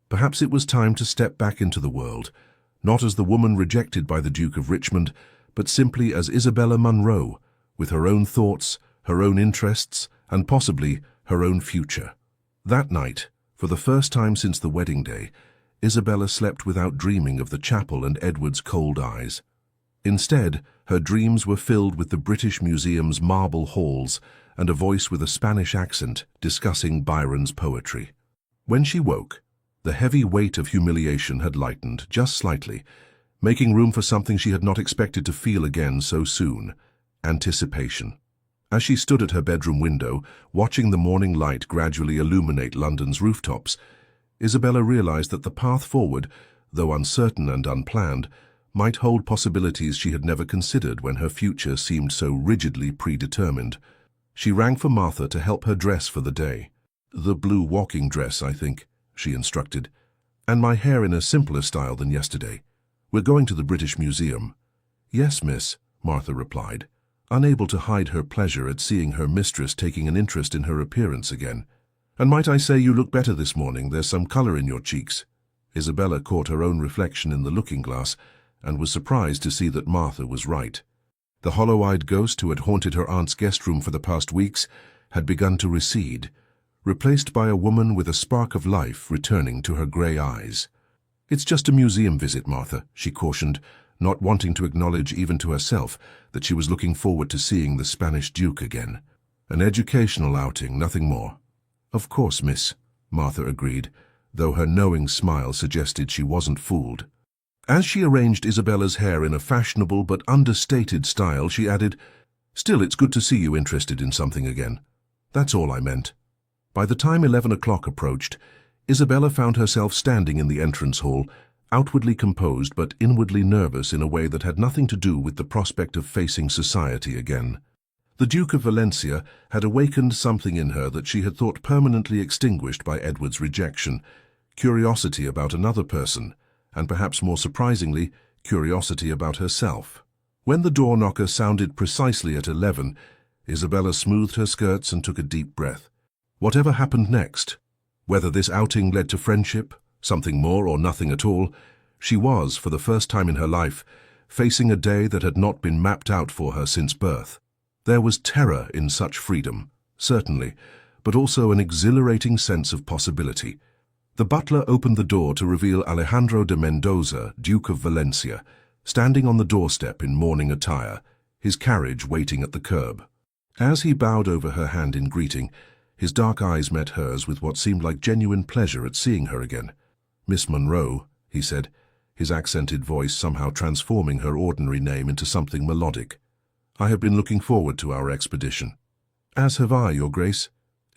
Perhaps it was time to step back into the world, not as the woman rejected by the Duke of Richmond, but simply as Isabella Munro, with her own thoughts, her own interests, and possibly her own future. That night, for the first time since the wedding day, Isabella slept without dreaming of the chapel and Edward's cold eyes. Instead, her dreams were filled with the British Museum's marble halls and a voice with a Spanish accent discussing Byron's poetry. When she woke, the heavy weight of humiliation had lightened just slightly, making room for something she had not expected to feel again so soon: anticipation. As she stood at her bedroom window, watching the morning light gradually illuminate London's rooftops, Isabella realized that the path forward, though uncertain and unplanned, might hold possibilities she had never considered when her future seemed so rigidly predetermined. She rang for Martha to help her dress for the day. "The blue walking dress, I think," she instructed, "and my hair in a simpler style than yesterday. We're going to the British Museum." "Yes, miss," Martha replied, unable to hide her pleasure at seeing her mistress taking an interest in her appearance again. "And might I say you look better this morning? There's some colour in your cheeks." Isabella caught her own reflection in the looking-glass and was surprised to see that Martha was right. The hollow-eyed ghost who had haunted her aunt's guest room for the past weeks had begun to recede, replaced by a woman with a spark of life returning to her grey eyes. "It's just a museum visit, Martha," she cautioned, not wanting to acknowledge even to herself that she was looking forward to seeing the Spanish Duke again. "An educational outing, nothing more." "Of course, miss," Martha agreed, though her knowing smile suggested she wasn't fooled. As she arranged Isabella's hair in a fashionable but understated style, she added, "Still, it's good to see you interested in something again. That's all I meant." By the time 11 o'clock approached, Isabella found herself standing in the entrance hall, outwardly composed but inwardly nervous in a way that had nothing to do with the prospect of facing society again. The Duke of Valencia had awakened something in her that she had thought permanently extinguished by Edward's rejection: curiosity about another person, and perhaps more surprisingly, curiosity about herself. When the door knocker sounded precisely at 11, Isabella smoothed her skirts and took a deep breath. Whatever happened next, whether this outing led to friendship, something more, or nothing at all, she was, for the first time in her life, facing a day that had not been mapped out for her since birth. There was terror in such freedom, certainly, but also an exhilarating sense of possibility. The butler opened the door to reveal Alejandro de Mendoza, Duke of Valencia, standing on the doorstep in mourning attire, his carriage waiting at the curb. As he bowed over her hand in greeting, his dark eyes met hers with what seemed like genuine pleasure at seeing her again. "Miss Munro," he said, his accented voice somehow transforming her ordinary name into something melodic. "I have been looking forward to our expedition." "As have I, Your Grace,"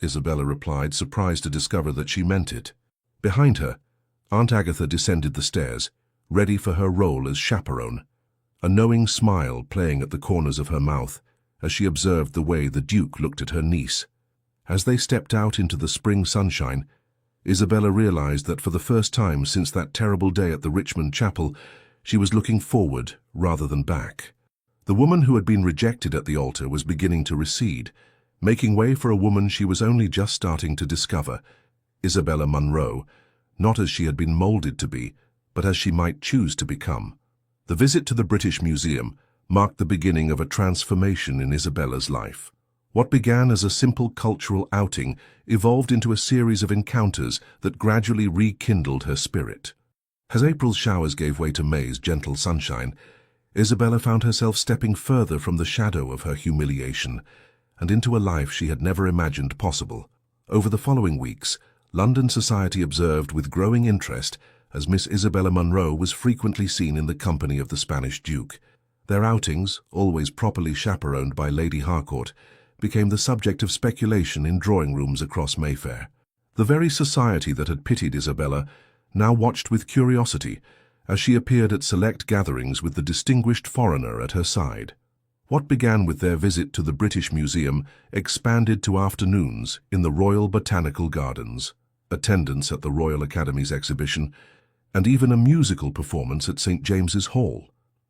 Isabella replied, surprised to discover that she meant it. Behind her, Aunt Agatha descended the stairs, ready for her role as chaperone, a knowing smile playing at the corners of her mouth as she observed the way the Duke looked at her niece. As they stepped out into the spring sunshine, Isabella realized that for the first time since that terrible day at the Richmond Chapel, she was looking forward rather than back. The woman who had been rejected at the altar was beginning to recede, making way for a woman she was only just starting to discover, Isabella Munro, not as she had been molded to be, but as she might choose to become. The visit to the British Museum marked the beginning of a transformation in Isabella's life. What began as a simple cultural outing evolved into a series of encounters that gradually rekindled her spirit. As April's showers gave way to May's gentle sunshine, Isabella found herself stepping further from the shadow of her humiliation and into a life she had never imagined possible. Over the following weeks, London society observed with growing interest as Miss Isabella Munro was frequently seen in the company of the Spanish Duke. Their outings, always properly chaperoned by Lady Harcourt, became the subject of speculation in drawing rooms across Mayfair. The very society that had pitied Isabella now watched with curiosity as she appeared at select gatherings with the distinguished foreigner at her side. What began with their visit to the British Museum expanded to afternoons in the Royal Botanical Gardens, attendance at the Royal Academy's exhibition, and even a musical performance at St. James's Hall.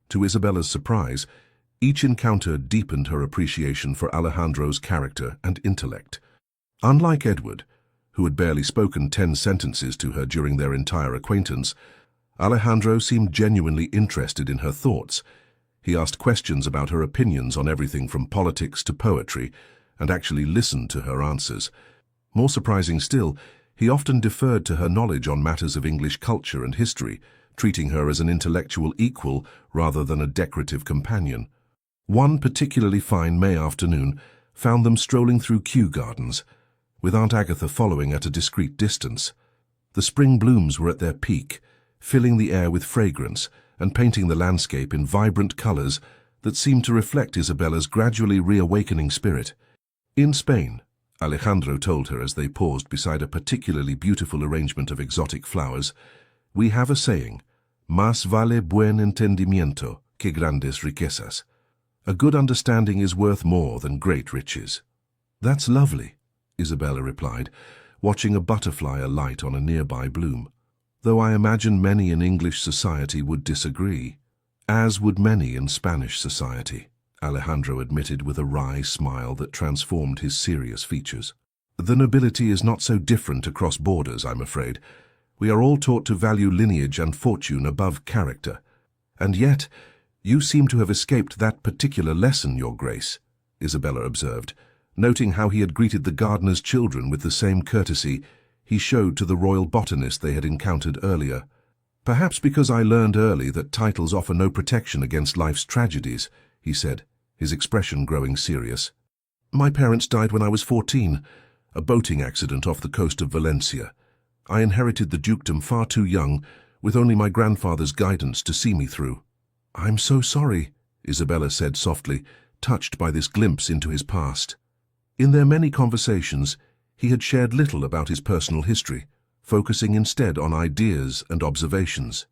To Isabella's surprise, each encounter deepened her appreciation for Alejandro's character and intellect. Unlike Edward, who had barely spoken 10 sentences to her during their entire acquaintance, Alejandro seemed genuinely interested in her thoughts. He asked questions about her opinions on everything from politics to poetry, and actually listened to her answers. More surprising still, he often deferred to her knowledge on matters of English culture and history, treating her as an intellectual equal rather than a decorative companion. One particularly fine May afternoon found them strolling through Kew Gardens, with Aunt Agatha following at a discreet distance. The spring blooms were at their peak, filling the air with fragrance and painting the landscape in vibrant colours that seemed to reflect Isabella's gradually reawakening spirit. In Spain, Alejandro told her as they paused beside a particularly beautiful arrangement of exotic flowers, we have a saying, "Más vale buen entendimiento que grandes riquezas." A good understanding is worth more than great riches. "That's lovely," Isabella replied, watching a butterfly alight on a nearby bloom. "Though I imagine many in English society would disagree, as would many in Spanish society," Alejandro admitted with a wry smile that transformed his serious features. "The nobility is not so different across borders, I'm afraid. We are all taught to value lineage and fortune above character. And yet, you seem to have escaped that particular lesson, Your Grace," Isabella observed, noting how he had greeted the gardener's children with the same courtesy he showed to the royal botanist they had encountered earlier. "Perhaps because I learned early that titles offer no protection against life's tragedies," he said, his expression growing serious. "My parents died when I was 14, a boating accident off the coast of Valencia. I inherited the dukedom far too young, with only my grandfather's guidance to see me through." "I'm so sorry," Isabella said softly, touched by this glimpse into his past. In their many conversations, he had shared little about his personal history, focusing instead on ideas and observations.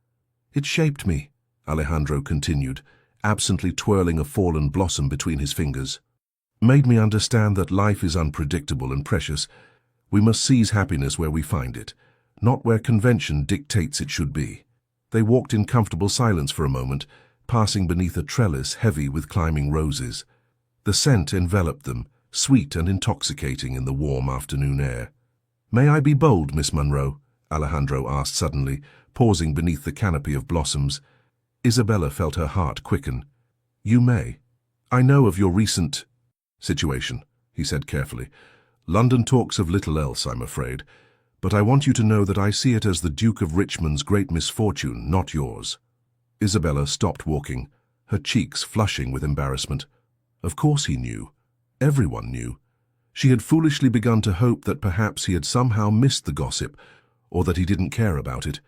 "It shaped me," Alejandro continued, absently twirling a fallen blossom between his fingers. "Made me understand that life is unpredictable and precious. We must seize happiness where we find it, not where convention dictates it should be." They walked in comfortable silence for a moment, passing beneath a trellis heavy with climbing roses. The scent enveloped them, sweet and intoxicating in the warm afternoon air. "May I be bold, Miss Munro?" Alejandro asked suddenly, pausing beneath the canopy of blossoms. Isabella felt her heart quicken. "You may. I know of your recent situation," he said carefully. "London talks of little else, I'm afraid, but I want you to know that I see it as the Duke of Richmond's great misfortune, not yours." Isabella stopped walking, her cheeks flushing with embarrassment. Of course he knew. Everyone knew. She had foolishly begun to hope that perhaps he had somehow missed the gossip, or that he didn't care about it.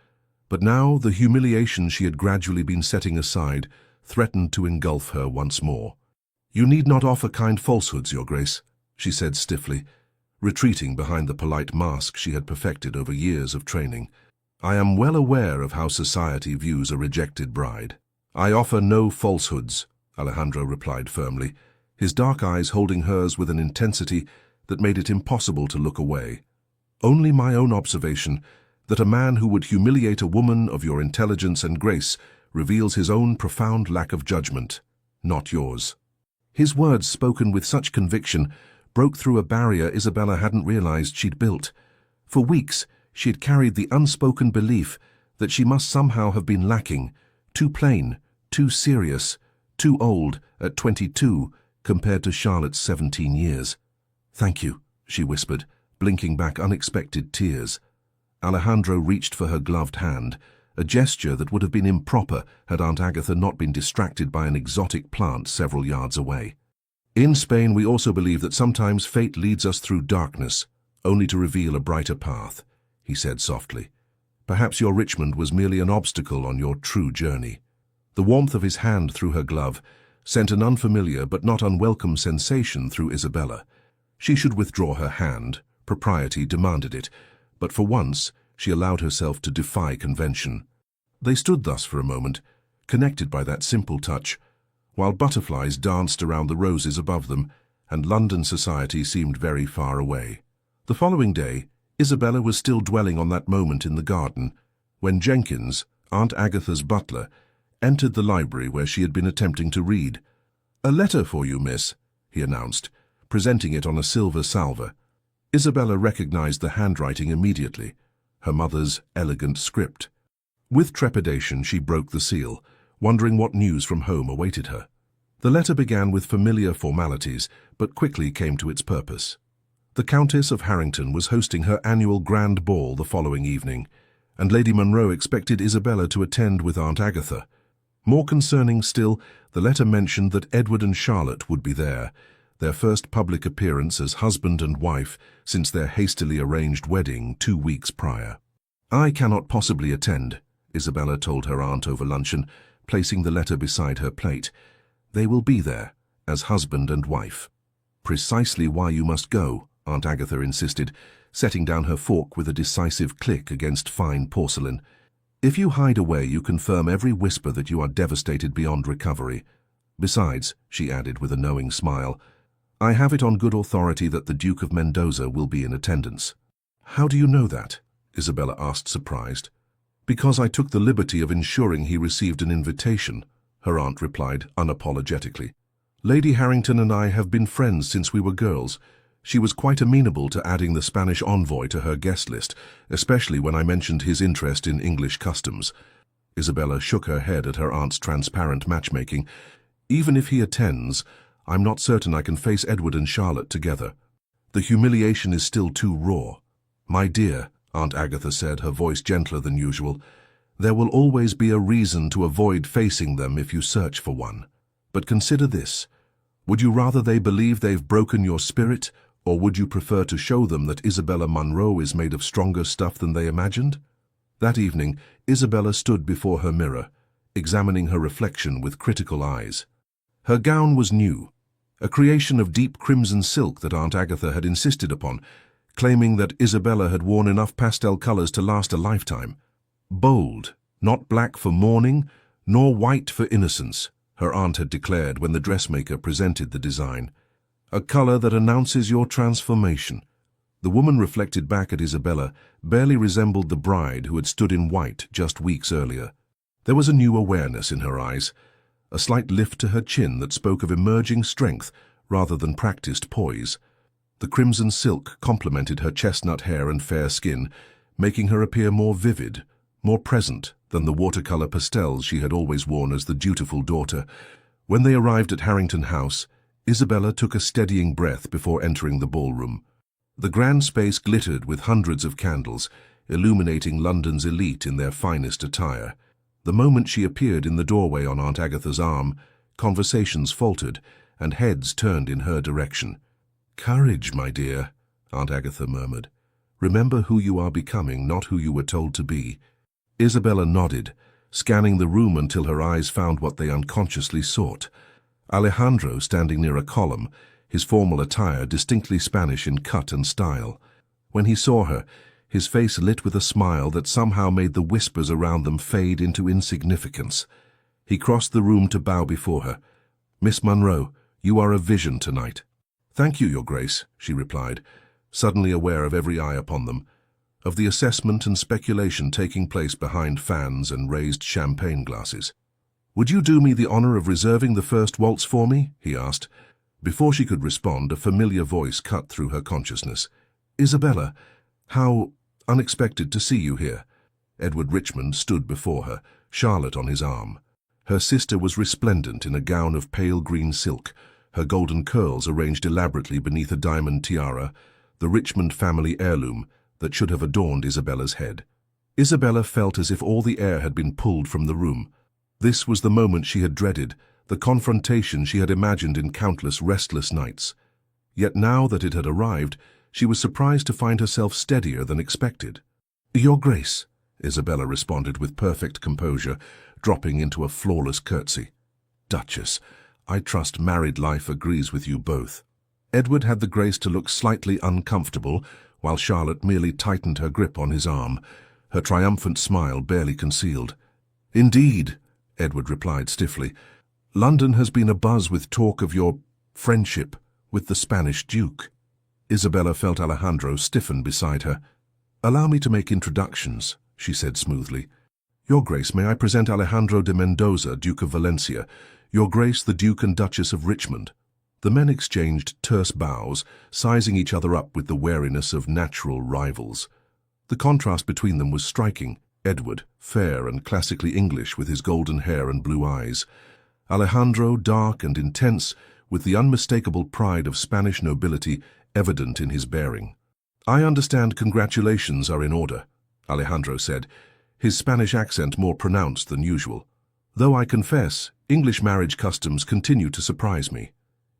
But now the humiliation she had gradually been setting aside threatened to engulf her once more. "You need not offer kind falsehoods, Your Grace," she said stiffly, retreating behind the polite mask she had perfected over years of training. "I am well aware of how society views a rejected bride." "I offer no falsehoods," Alejandro replied firmly, his dark eyes holding hers with an intensity that made it impossible to look away. "Only my own observation that a man who would humiliate a woman of your intelligence and grace reveals his own profound lack of judgment, not yours." His words, spoken with such conviction, broke through a barrier Isabella hadn't realized she'd built. For weeks, she had carried the unspoken belief that she must somehow have been lacking, too plain, too serious, too old at 22 compared to Charlotte's 17 years. "Thank you," she whispered, blinking back unexpected tears. Alejandro reached for her gloved hand, a gesture that would have been improper had Aunt Agatha not been distracted by an exotic plant several yards away. "In Spain, we also believe that sometimes fate leads us through darkness, only to reveal a brighter path," he said softly. "Perhaps your Richmond was merely an obstacle on your true journey." The warmth of his hand through her glove sent an unfamiliar but not unwelcome sensation through Isabella. She should withdraw her hand, propriety demanded it, but for once she allowed herself to defy convention. They stood thus for a moment, connected by that simple touch, while butterflies danced around the roses above them, and London society seemed very far away. The following day, Isabella was still dwelling on that moment in the garden, when Jenkins, Aunt Agatha's butler, entered the library where she had been attempting to read. "A letter for you, miss," he announced, presenting it on a silver salver. Isabella recognized the handwriting immediately, her mother's elegant script. With trepidation, she broke the seal, wondering what news from home awaited her. The letter began with familiar formalities, but quickly came to its purpose. The Countess of Harrington was hosting her annual grand ball the following evening, and Lady Munro expected Isabella to attend with Aunt Agatha. More concerning still, the letter mentioned that Edward and Charlotte would be there, their first public appearance as husband and wife since their hastily arranged wedding 2 weeks prior. "I cannot possibly attend," Isabella told her aunt over luncheon, placing the letter beside her plate. "They will be there, as husband and wife." "Precisely why you must go," Aunt Agatha insisted, setting down her fork with a decisive click against fine porcelain. "If you hide away, you confirm every whisper that you are devastated beyond recovery. Besides," she added with a knowing smile, I have it on good authority that the Duke of Mendoza will be in attendance. How do you know that? Isabella asked, surprised. Because I took the liberty of ensuring he received an invitation, her aunt replied unapologetically. Lady Harrington and I have been friends since we were girls. She was quite amenable to adding the Spanish envoy to her guest list, especially when I mentioned his interest in English customs. Isabella shook her head at her aunt's transparent matchmaking. Even if he attends, I'm not certain I can face Edward and Charlotte together. The humiliation is still too raw. My dear, Aunt Agatha said, her voice gentler than usual, there will always be a reason to avoid facing them if you search for one. But consider this. Would you rather they believe they've broken your spirit, or would you prefer to show them that Isabella Munro is made of stronger stuff than they imagined? That evening, Isabella stood before her mirror, examining her reflection with critical eyes. Her gown was new, a creation of deep crimson silk that Aunt Agatha had insisted upon, claiming that Isabella had worn enough pastel colors to last a lifetime. Bold, not black for mourning, nor white for innocence, her aunt had declared when the dressmaker presented the design. A color that announces your transformation. The woman reflected back at Isabella barely resembled the bride who had stood in white just weeks earlier. There was a new awareness in her eyes, a slight lift to her chin that spoke of emerging strength rather than practiced poise. The crimson silk complemented her chestnut hair and fair skin, making her appear more vivid, more present than the watercolor pastels she had always worn as the dutiful daughter. When they arrived at Harrington House, Isabella took a steadying breath before entering the ballroom. The grand space glittered with hundreds of candles, illuminating London's elite in their finest attire. The moment she appeared in the doorway on Aunt Agatha's arm, conversations faltered and heads turned in her direction. "Courage, my dear," Aunt Agatha murmured. "Remember who you are becoming, not who you were told to be." Isabella nodded, scanning the room until her eyes found what they unconsciously sought. Alejandro standing near a column, his formal attire distinctly Spanish in cut and style. When he saw her, his face lit with a smile that somehow made the whispers around them fade into insignificance. He crossed the room to bow before her. "Miss Munro, you are a vision tonight." "Thank you, Your Grace," she replied, suddenly aware of every eye upon them, of the assessment and speculation taking place behind fans and raised champagne glasses. "Would you do me the honor of reserving the first waltz for me?" he asked. Before she could respond, a familiar voice cut through her consciousness. "Isabella, how unexpected to see you here." Edward Richmond stood before her, Charlotte on his arm. Her sister was resplendent in a gown of pale green silk, her golden curls arranged elaborately beneath a diamond tiara, the Richmond family heirloom that should have adorned Isabella's head. Isabella felt as if all the air had been pulled from the room. This was the moment she had dreaded, the confrontation she had imagined in countless restless nights. Yet now that it had arrived, she was surprised to find herself steadier than expected. "Your Grace," Isabella responded with perfect composure, dropping into a flawless curtsy. "Duchess, I trust married life agrees with you both." Edward had the grace to look slightly uncomfortable, while Charlotte merely tightened her grip on his arm, her triumphant smile barely concealed. "Indeed," Edward replied stiffly. "London has been abuzz with talk of your friendship with the Spanish Duke." Isabella felt Alejandro stiffen beside her. "Allow me to make introductions," she said smoothly. "Your Grace, may I present Alejandro de Mendoza, Duke of Valencia, Your Grace the Duke and Duchess of Richmond." The men exchanged terse bows, sizing each other up with the wariness of natural rivals. The contrast between them was striking. Edward, fair and classically English with his golden hair and blue eyes. Alejandro, dark and intense, with the unmistakable pride of Spanish nobility evident in his bearing. "I understand congratulations are in order," Alejandro said, his Spanish accent more pronounced than usual. "Though I confess, English marriage customs continue to surprise me.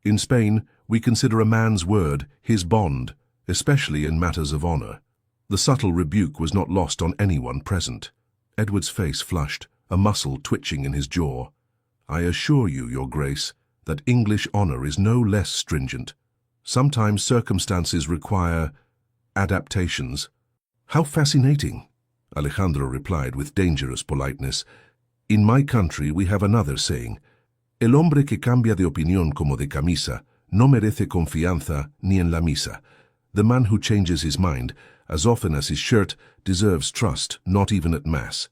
In Spain, we consider a man's word his bond, especially in matters of honor." The subtle rebuke was not lost on anyone present. Edward's face flushed, a muscle twitching in his jaw. "I assure you, Your Grace, that English honor is no less stringent. Sometimes circumstances require adaptations." "How fascinating," Alejandro replied with dangerous politeness. "In my country we have another saying, el hombre que cambia de opinión como de camisa No merece confianza ni en la misa. The man who changes his mind as often as his shirt deserves trust, not even at Mass.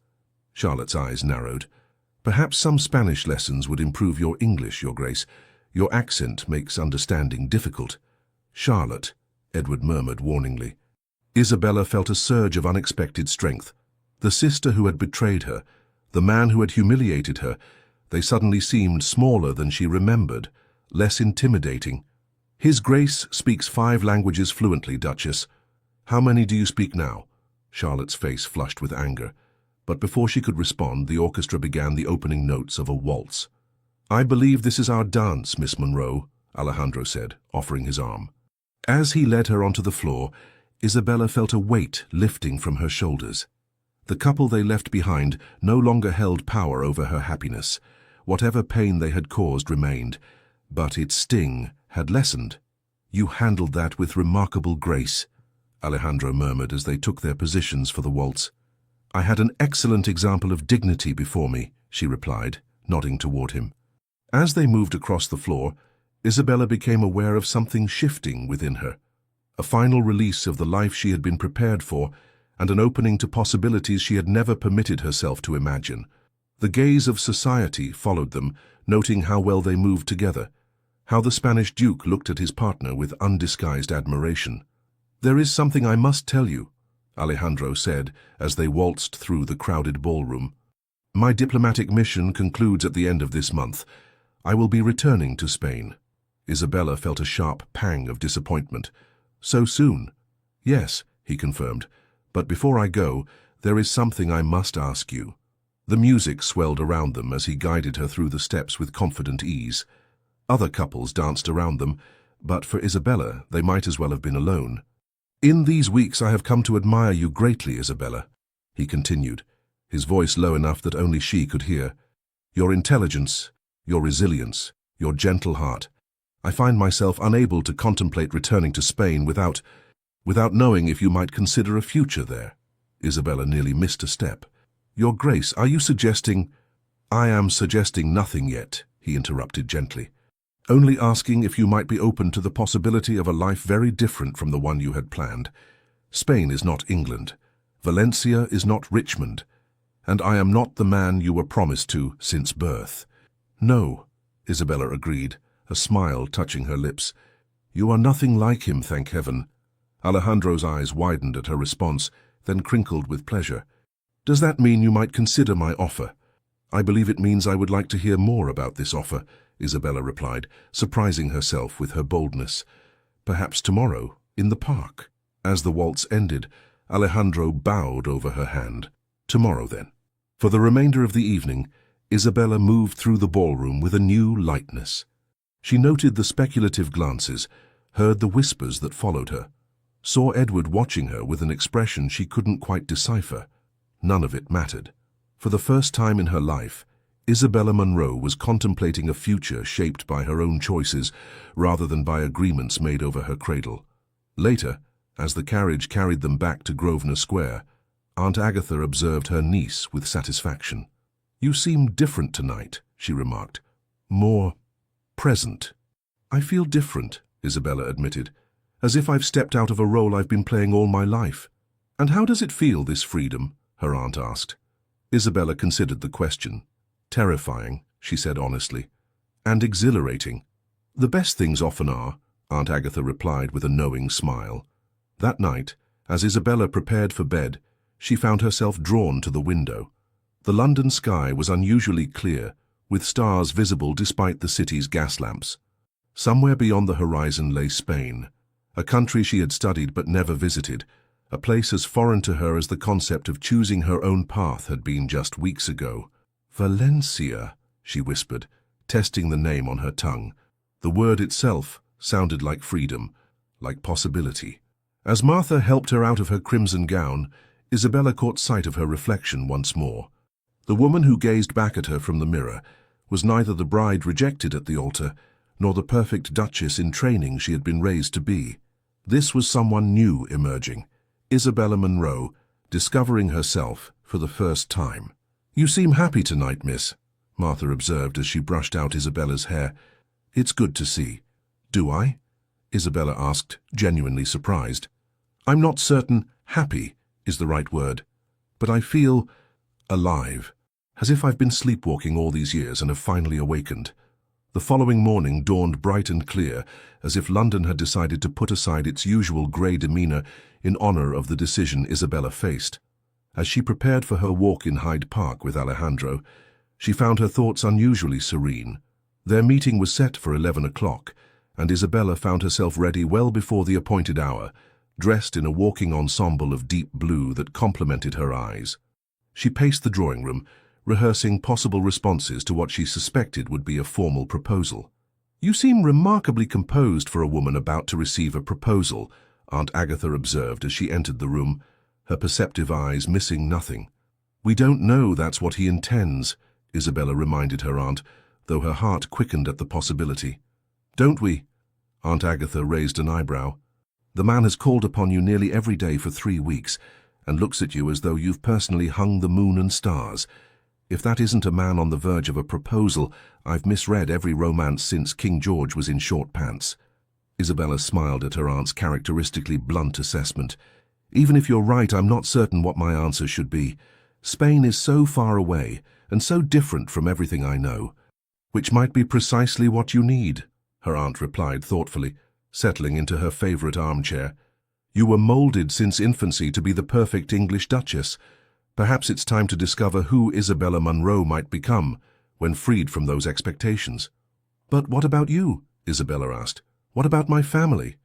Charlotte's eyes narrowed. Perhaps some Spanish lessons would improve your English, Your Grace. Your accent makes understanding difficult. Charlotte, Edward murmured warningly. Isabella felt a surge of unexpected strength. The sister who had betrayed her, the man who had humiliated her, they suddenly seemed smaller than she remembered, less intimidating. His Grace speaks 5 languages fluently, Duchess. How many do you speak now? Charlotte's face flushed with anger. But before she could respond, the orchestra began the opening notes of a waltz. I believe this is our dance, Miss Monroe, Alejandro said, offering his arm. As he led her onto the floor, Isabella felt a weight lifting from her shoulders. The couple they left behind no longer held power over her happiness. Whatever pain they had caused remained, but its sting had lessened. You handled that with remarkable grace, Alejandro murmured as they took their positions for the waltz. I had an excellent example of dignity before me, she replied, nodding toward him. As they moved across the floor, Isabella became aware of something shifting within her. A final release of the life she had been prepared for, and an opening to possibilities she had never permitted herself to imagine. The gaze of society followed them, noting how well they moved together, how the Spanish Duke looked at his partner with undisguised admiration. There is something I must tell you, Alejandro said as they waltzed through the crowded ballroom. My diplomatic mission concludes at the end of this month. I will be returning to Spain. Isabella felt a sharp pang of disappointment. So soon? Yes, he confirmed. But before I go, there is something I must ask you. The music swelled around them as he guided her through the steps with confident ease. Other couples danced around them, but for Isabella, they might as well have been alone. In these weeks I have come to admire you greatly, Isabella, he continued, his voice low enough that only she could hear. Your intelligence, your resilience, your gentle heart. I find myself unable to contemplate returning to Spain without knowing if you might consider a future there. Isabella nearly missed a step. Your Grace, are you suggesting— I am suggesting nothing yet, he interrupted gently. Only asking if you might be open to the possibility of a life very different from the one you had planned. Spain is not England. Valencia is not Richmond. And I am not the man you were promised to since birth. No, Isabella agreed, a smile touching her lips. You are nothing like him, thank heaven. Alejandro's eyes widened at her response, then crinkled with pleasure. Does that mean you might consider my offer? I believe it means I would like to hear more about this offer, Isabella replied, surprising herself with her boldness. Perhaps tomorrow, in the park. As the waltz ended, Alejandro bowed over her hand. Tomorrow, then. For the remainder of the evening, Isabella moved through the ballroom with a new lightness. She noted the speculative glances, heard the whispers that followed her, saw Edward watching her with an expression she couldn't quite decipher. None of it mattered. For the first time in her life, Isabella Monroe was contemplating a future shaped by her own choices rather than by agreements made over her cradle. Later, as the carriage carried them back to Grosvenor Square, Aunt Agatha observed her niece with satisfaction. You seem different tonight, she remarked. More present. I feel different, Isabella admitted, as if I've stepped out of a role I've been playing all my life. And how does it feel, this freedom? Her aunt asked. Isabella considered the question. Terrifying, she said honestly, and exhilarating. The best things often are, Aunt Agatha replied with a knowing smile. That night, as Isabella prepared for bed, she found herself drawn to the window. The London sky was unusually clear, with stars visible despite the city's gas lamps. Somewhere beyond the horizon lay Spain, a country she had studied but never visited, a place as foreign to her as the concept of choosing her own path had been just weeks ago. Valencia, she whispered, testing the name on her tongue. The word itself sounded like freedom, like possibility. As Martha helped her out of her crimson gown, Isabella caught sight of her reflection once more. The woman who gazed back at her from the mirror was neither the bride rejected at the altar, nor the perfect duchess in training she had been raised to be. This was someone new emerging, Isabella Monroe, discovering herself for the first time. You seem happy tonight, miss, Martha observed as she brushed out Isabella's hair. It's good to see. Do I? Isabella asked, genuinely surprised. I'm not certain happy is the right word, but I feel alive, as if I've been sleepwalking all these years and have finally awakened. The following morning dawned bright and clear, as if London had decided to put aside its usual grey demeanour in honour of the decision Isabella faced. As she prepared for her walk in Hyde Park with Alejandro, she found her thoughts unusually serene. Their meeting was set for 11 o'clock, and Isabella found herself ready well before the appointed hour, dressed in a walking ensemble of deep blue that complemented her eyes. She paced the drawing room, rehearsing possible responses to what she suspected would be a formal proposal. "You seem remarkably composed for a woman about to receive a proposal," Aunt Agatha observed as she entered the room, her perceptive eyes missing nothing. "We don't know that's what he intends," Isabella reminded her aunt, though her heart quickened at the possibility. "Don't we?" Aunt Agatha raised an eyebrow. "The man has called upon you nearly every day for 3 weeks, and looks at you as though you've personally hung the moon and stars. If that isn't a man on the verge of a proposal, I've misread every romance since King George was in short pants." Isabella smiled at her aunt's characteristically blunt assessment. "Even if you're right, I'm not certain what my answer should be. Spain is so far away, and so different from everything I know." "Which might be precisely what you need," her aunt replied thoughtfully, settling into her favourite armchair. "You were moulded since infancy to be the perfect English duchess. Perhaps it's time to discover who Isabella Munro might become when freed from those expectations." "But what about you?" Isabella asked. "What about my family?"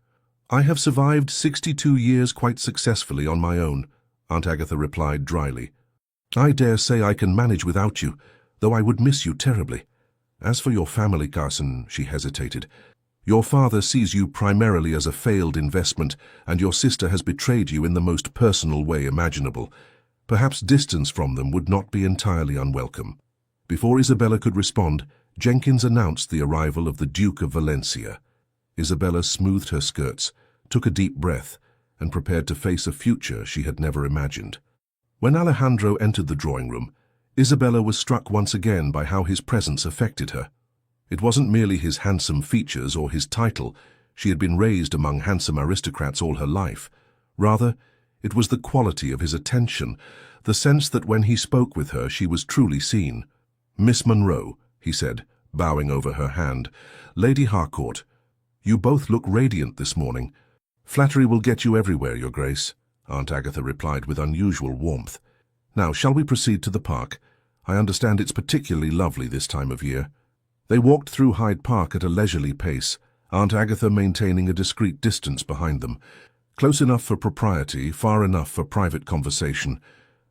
"I have survived 62 years quite successfully on my own," Aunt Agatha replied dryly. "I dare say I can manage without you, though I would miss you terribly. As for your family, Carson," she hesitated, "your father sees you primarily as a failed investment, and your sister has betrayed you in the most personal way imaginable. Perhaps distance from them would not be entirely unwelcome." Before Isabella could respond, Jenkins announced the arrival of the Duke of Valencia. Isabella smoothed her skirts, took a deep breath, and prepared to face a future she had never imagined. When Alejandro entered the drawing room, Isabella was struck once again by how his presence affected her. It wasn't merely his handsome features or his title. She had been raised among handsome aristocrats all her life. Rather, it was the quality of his attention, the sense that when he spoke with her she was truly seen. "Miss Munro," he said, bowing over her hand. "Lady Harcourt, you both look radiant this morning." "Flattery will get you everywhere, Your Grace," Aunt Agatha replied with unusual warmth. "Now, shall we proceed to the park? I understand it's particularly lovely this time of year." They walked through Hyde Park at a leisurely pace, Aunt Agatha maintaining a discreet distance behind them. Close enough for propriety, far enough for private conversation.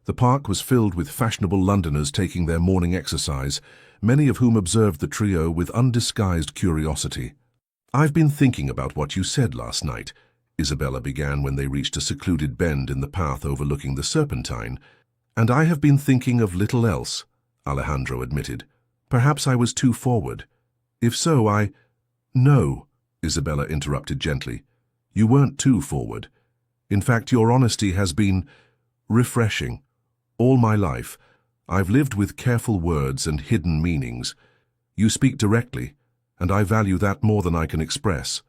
The park was filled with fashionable Londoners taking their morning exercise, many of whom observed the trio with undisguised curiosity. "I've been thinking about what you said last night," Isabella began when they reached a secluded bend in the path overlooking the Serpentine. "And I have been thinking of little else," Alejandro admitted. "Perhaps I was too forward. If so, No," Isabella interrupted gently. "You weren't too forward. In fact, your honesty has been refreshing. All my life, I've lived with careful words and hidden meanings. You speak directly, and I value that more than I can express."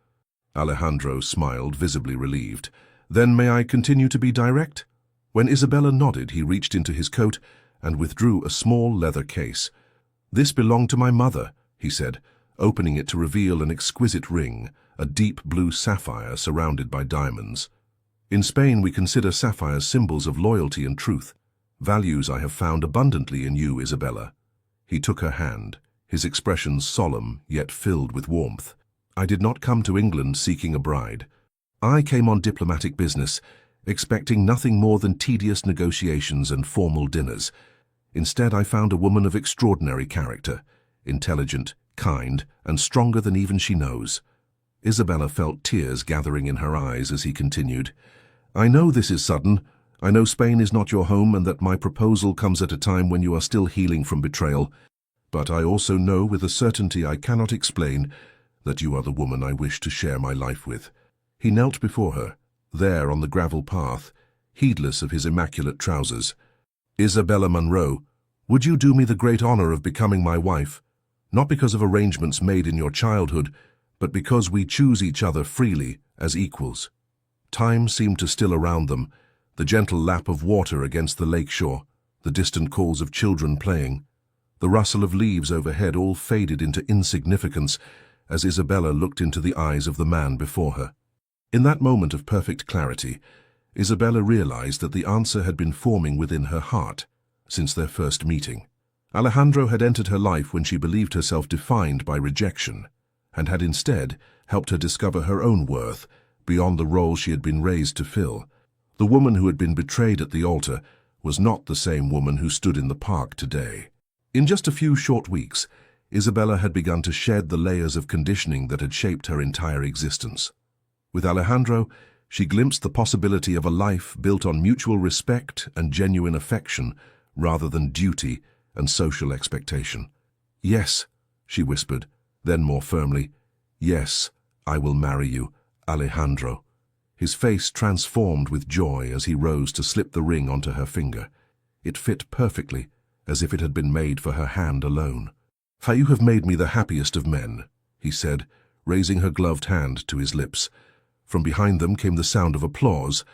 Alejandro smiled, visibly relieved. "Then may I continue to be direct?" When Isabella nodded, he reached into his coat and withdrew a small leather case. "This belonged to my mother," he said, opening it to reveal an exquisite ring, a deep blue sapphire surrounded by diamonds. "In Spain we consider sapphires symbols of loyalty and truth, values I have found abundantly in you, Isabella." He took her hand, his expression solemn yet filled with warmth. "I did not come to England seeking a bride. I came on diplomatic business, expecting nothing more than tedious negotiations and formal dinners. Instead, I found a woman of extraordinary character, intelligent, kind, and stronger than even she knows." Isabella felt tears gathering in her eyes as he continued. "I know this is sudden. I know Spain is not your home and that my proposal comes at a time when you are still healing from betrayal. But I also know with a certainty I cannot explain that you are the woman I wish to share my life with." He knelt before her, there on the gravel path, heedless of his immaculate trousers. "Isabella Munro, would you do me the great honor of becoming my wife? Not because of arrangements made in your childhood, but because we choose each other freely as equals. Time seemed to still around them, the gentle lap of water against the lakeshore, the distant calls of children playing. The rustle of leaves overhead all faded into insignificance as Isabella looked into the eyes of the man before her. In that moment of perfect clarity, Isabella realized that the answer had been forming within her heart since their first meeting. Alejandro had entered her life when she believed herself defined by rejection, and had instead helped her discover her own worth beyond the role she had been raised to fill. The woman who had been betrayed at the altar was not the same woman who stood in the park today. In just a few short weeks, Isabella had begun to shed the layers of conditioning that had shaped her entire existence. With Alejandro, she glimpsed the possibility of a life built on mutual respect and genuine affection rather than duty and social expectation. "Yes," she whispered, then more firmly, "Yes, I will marry you, Alejandro." His face transformed with joy as he rose to slip the ring onto her finger. It fit perfectly, as if it had been made for her hand alone. "For you have made me the happiest of men," he said, raising her gloved hand to his lips. From behind them came the sound of applause.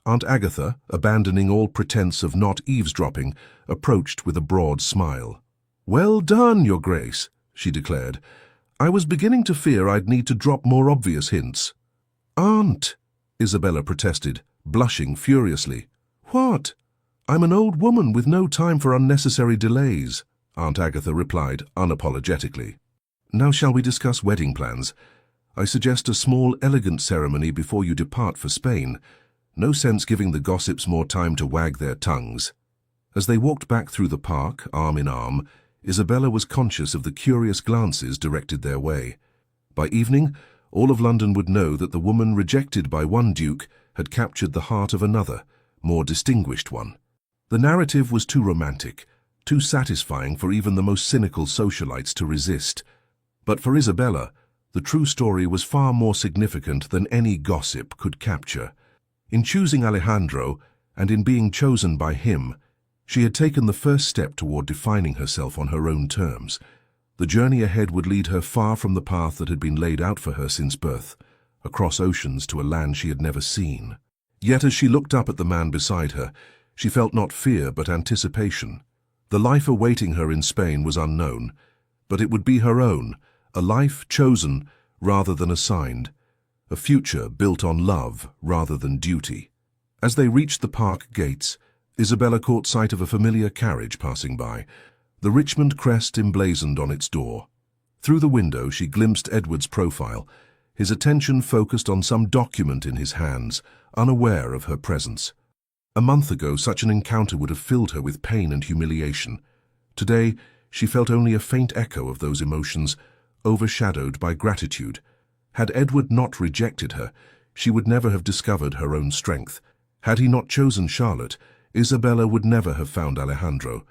Aunt Agatha, abandoning all pretense of not eavesdropping, approached with a broad smile. "Well done, Your Grace," she declared. "I was beginning to fear I'd need to drop more obvious hints." "Aunt," Isabella protested, blushing furiously. "What?" "I'm an old woman with no time for unnecessary delays," Aunt Agatha replied unapologetically. "Now shall we discuss wedding plans? I suggest a small, elegant ceremony before you depart for Spain. No sense giving the gossips more time to wag their tongues." As they walked back through the park, arm in arm, Isabella was conscious of the curious glances directed their way. By evening, all of London would know that the woman rejected by one duke had captured the heart of another, more distinguished one. The narrative was too romantic, too satisfying for even the most cynical socialites to resist. But for Isabella, the true story was far more significant than any gossip could capture. In choosing Alejandro, and in being chosen by him, she had taken the first step toward defining herself on her own terms. The journey ahead would lead her far from the path that had been laid out for her since birth, across oceans to a land she had never seen. Yet as she looked up at the man beside her, she felt not fear but anticipation. The life awaiting her in Spain was unknown, but it would be her own, a life chosen rather than assigned, a future built on love rather than duty. As they reached the park gates, Isabella caught sight of a familiar carriage passing by, the Richmond crest emblazoned on its door. Through the window she glimpsed Edward's profile, his attention focused on some document in his hands, unaware of her presence. A month ago, such an encounter would have filled her with pain and humiliation. Today, she felt only a faint echo of those emotions, overshadowed by gratitude. Had Edward not rejected her, she would never have discovered her own strength. Had he not chosen Charlotte, Isabella would never have found Alejandro.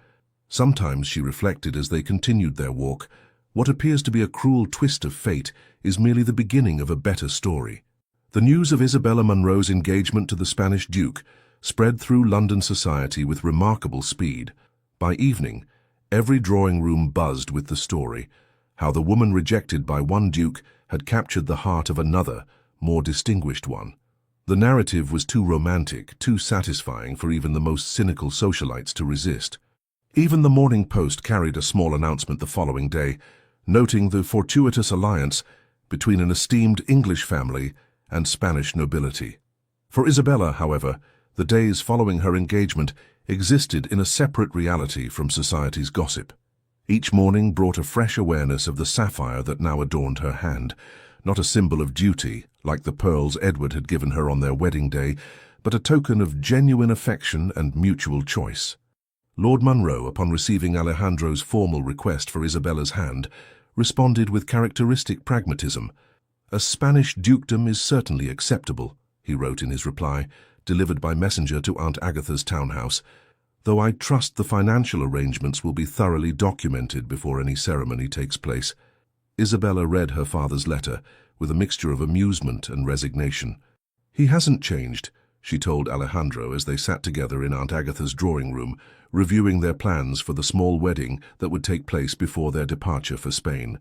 Sometimes, she reflected as they continued their walk, what appears to be a cruel twist of fate is merely the beginning of a better story. The news of Isabella Munro's engagement to the Spanish Duke spread through London society with remarkable speed. By evening, every drawing room buzzed with the story, how the woman rejected by one duke had captured the heart of another, more distinguished one. The narrative was too romantic, too satisfying for even the most cynical socialites to resist. Even the Morning Post carried a small announcement the following day, noting the fortuitous alliance between an esteemed English family and Spanish nobility. For Isabella, however, the days following her engagement existed in a separate reality from society's gossip. Each morning brought a fresh awareness of the sapphire that now adorned her hand, not a symbol of duty, like the pearls Edward had given her on their wedding day, but a token of genuine affection and mutual choice. Lord Munro, upon receiving Alejandro's formal request for Isabella's hand, responded with characteristic pragmatism. "A Spanish dukedom is certainly acceptable," he wrote in his reply, delivered by messenger to Aunt Agatha's townhouse, "though I trust the financial arrangements will be thoroughly documented before any ceremony takes place." Isabella read her father's letter with a mixture of amusement and resignation. "He hasn't changed," she told Alejandro as they sat together in Aunt Agatha's drawing room, reviewing their plans for the small wedding that would take place before their departure for Spain.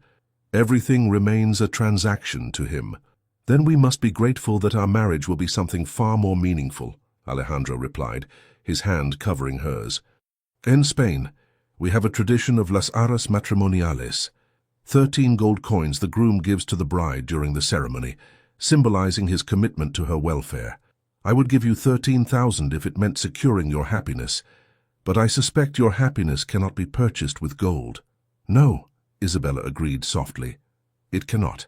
Everything remains a transaction to him. Then we must be grateful that our marriage will be something far more meaningful, Alejandro replied, his hand covering hers. In Spain, we have a tradition of las arras matrimoniales, 13 gold coins the groom gives to the bride during the ceremony, symbolizing his commitment to her welfare. I would give you 13,000 if it meant securing your happiness, but I suspect your happiness cannot be purchased with gold. No, Isabella agreed softly. It cannot.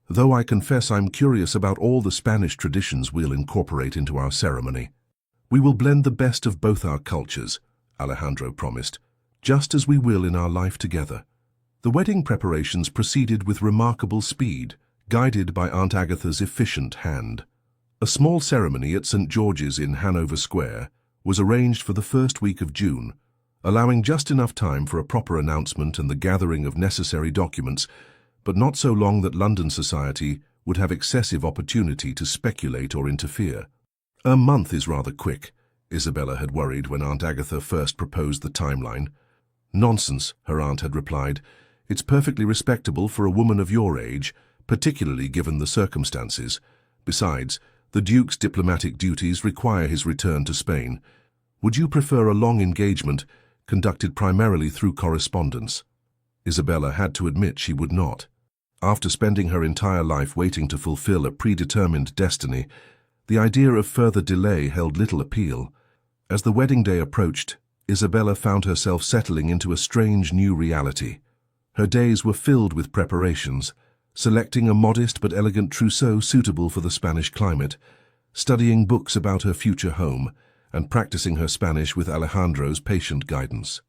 Though I confess I'm curious about all the Spanish traditions we'll incorporate into our ceremony. We will blend the best of both our cultures, Alejandro promised, just as we will in our life together. The wedding preparations proceeded with remarkable speed, guided by Aunt Agatha's efficient hand. A small ceremony at St. George's in Hanover Square was arranged for the first week of June, allowing just enough time for a proper announcement and the gathering of necessary documents, but not so long that London society would have excessive opportunity to speculate or interfere. A month is rather quick, Isabella had worried when Aunt Agatha first proposed the timeline. Nonsense, her aunt had replied. It's perfectly respectable for a woman of your age, particularly given the circumstances. Besides, the Duke's diplomatic duties require his return to Spain. Would you prefer a long engagement, conducted primarily through correspondence? Isabella had to admit she would not. After spending her entire life waiting to fulfill a predetermined destiny, the idea of further delay held little appeal. As the wedding day approached, Isabella found herself settling into a strange new reality. Her days were filled with preparations, selecting a modest but elegant trousseau suitable for the Spanish climate, studying books about her future home, and practicing her Spanish with Alejandro's patient guidance.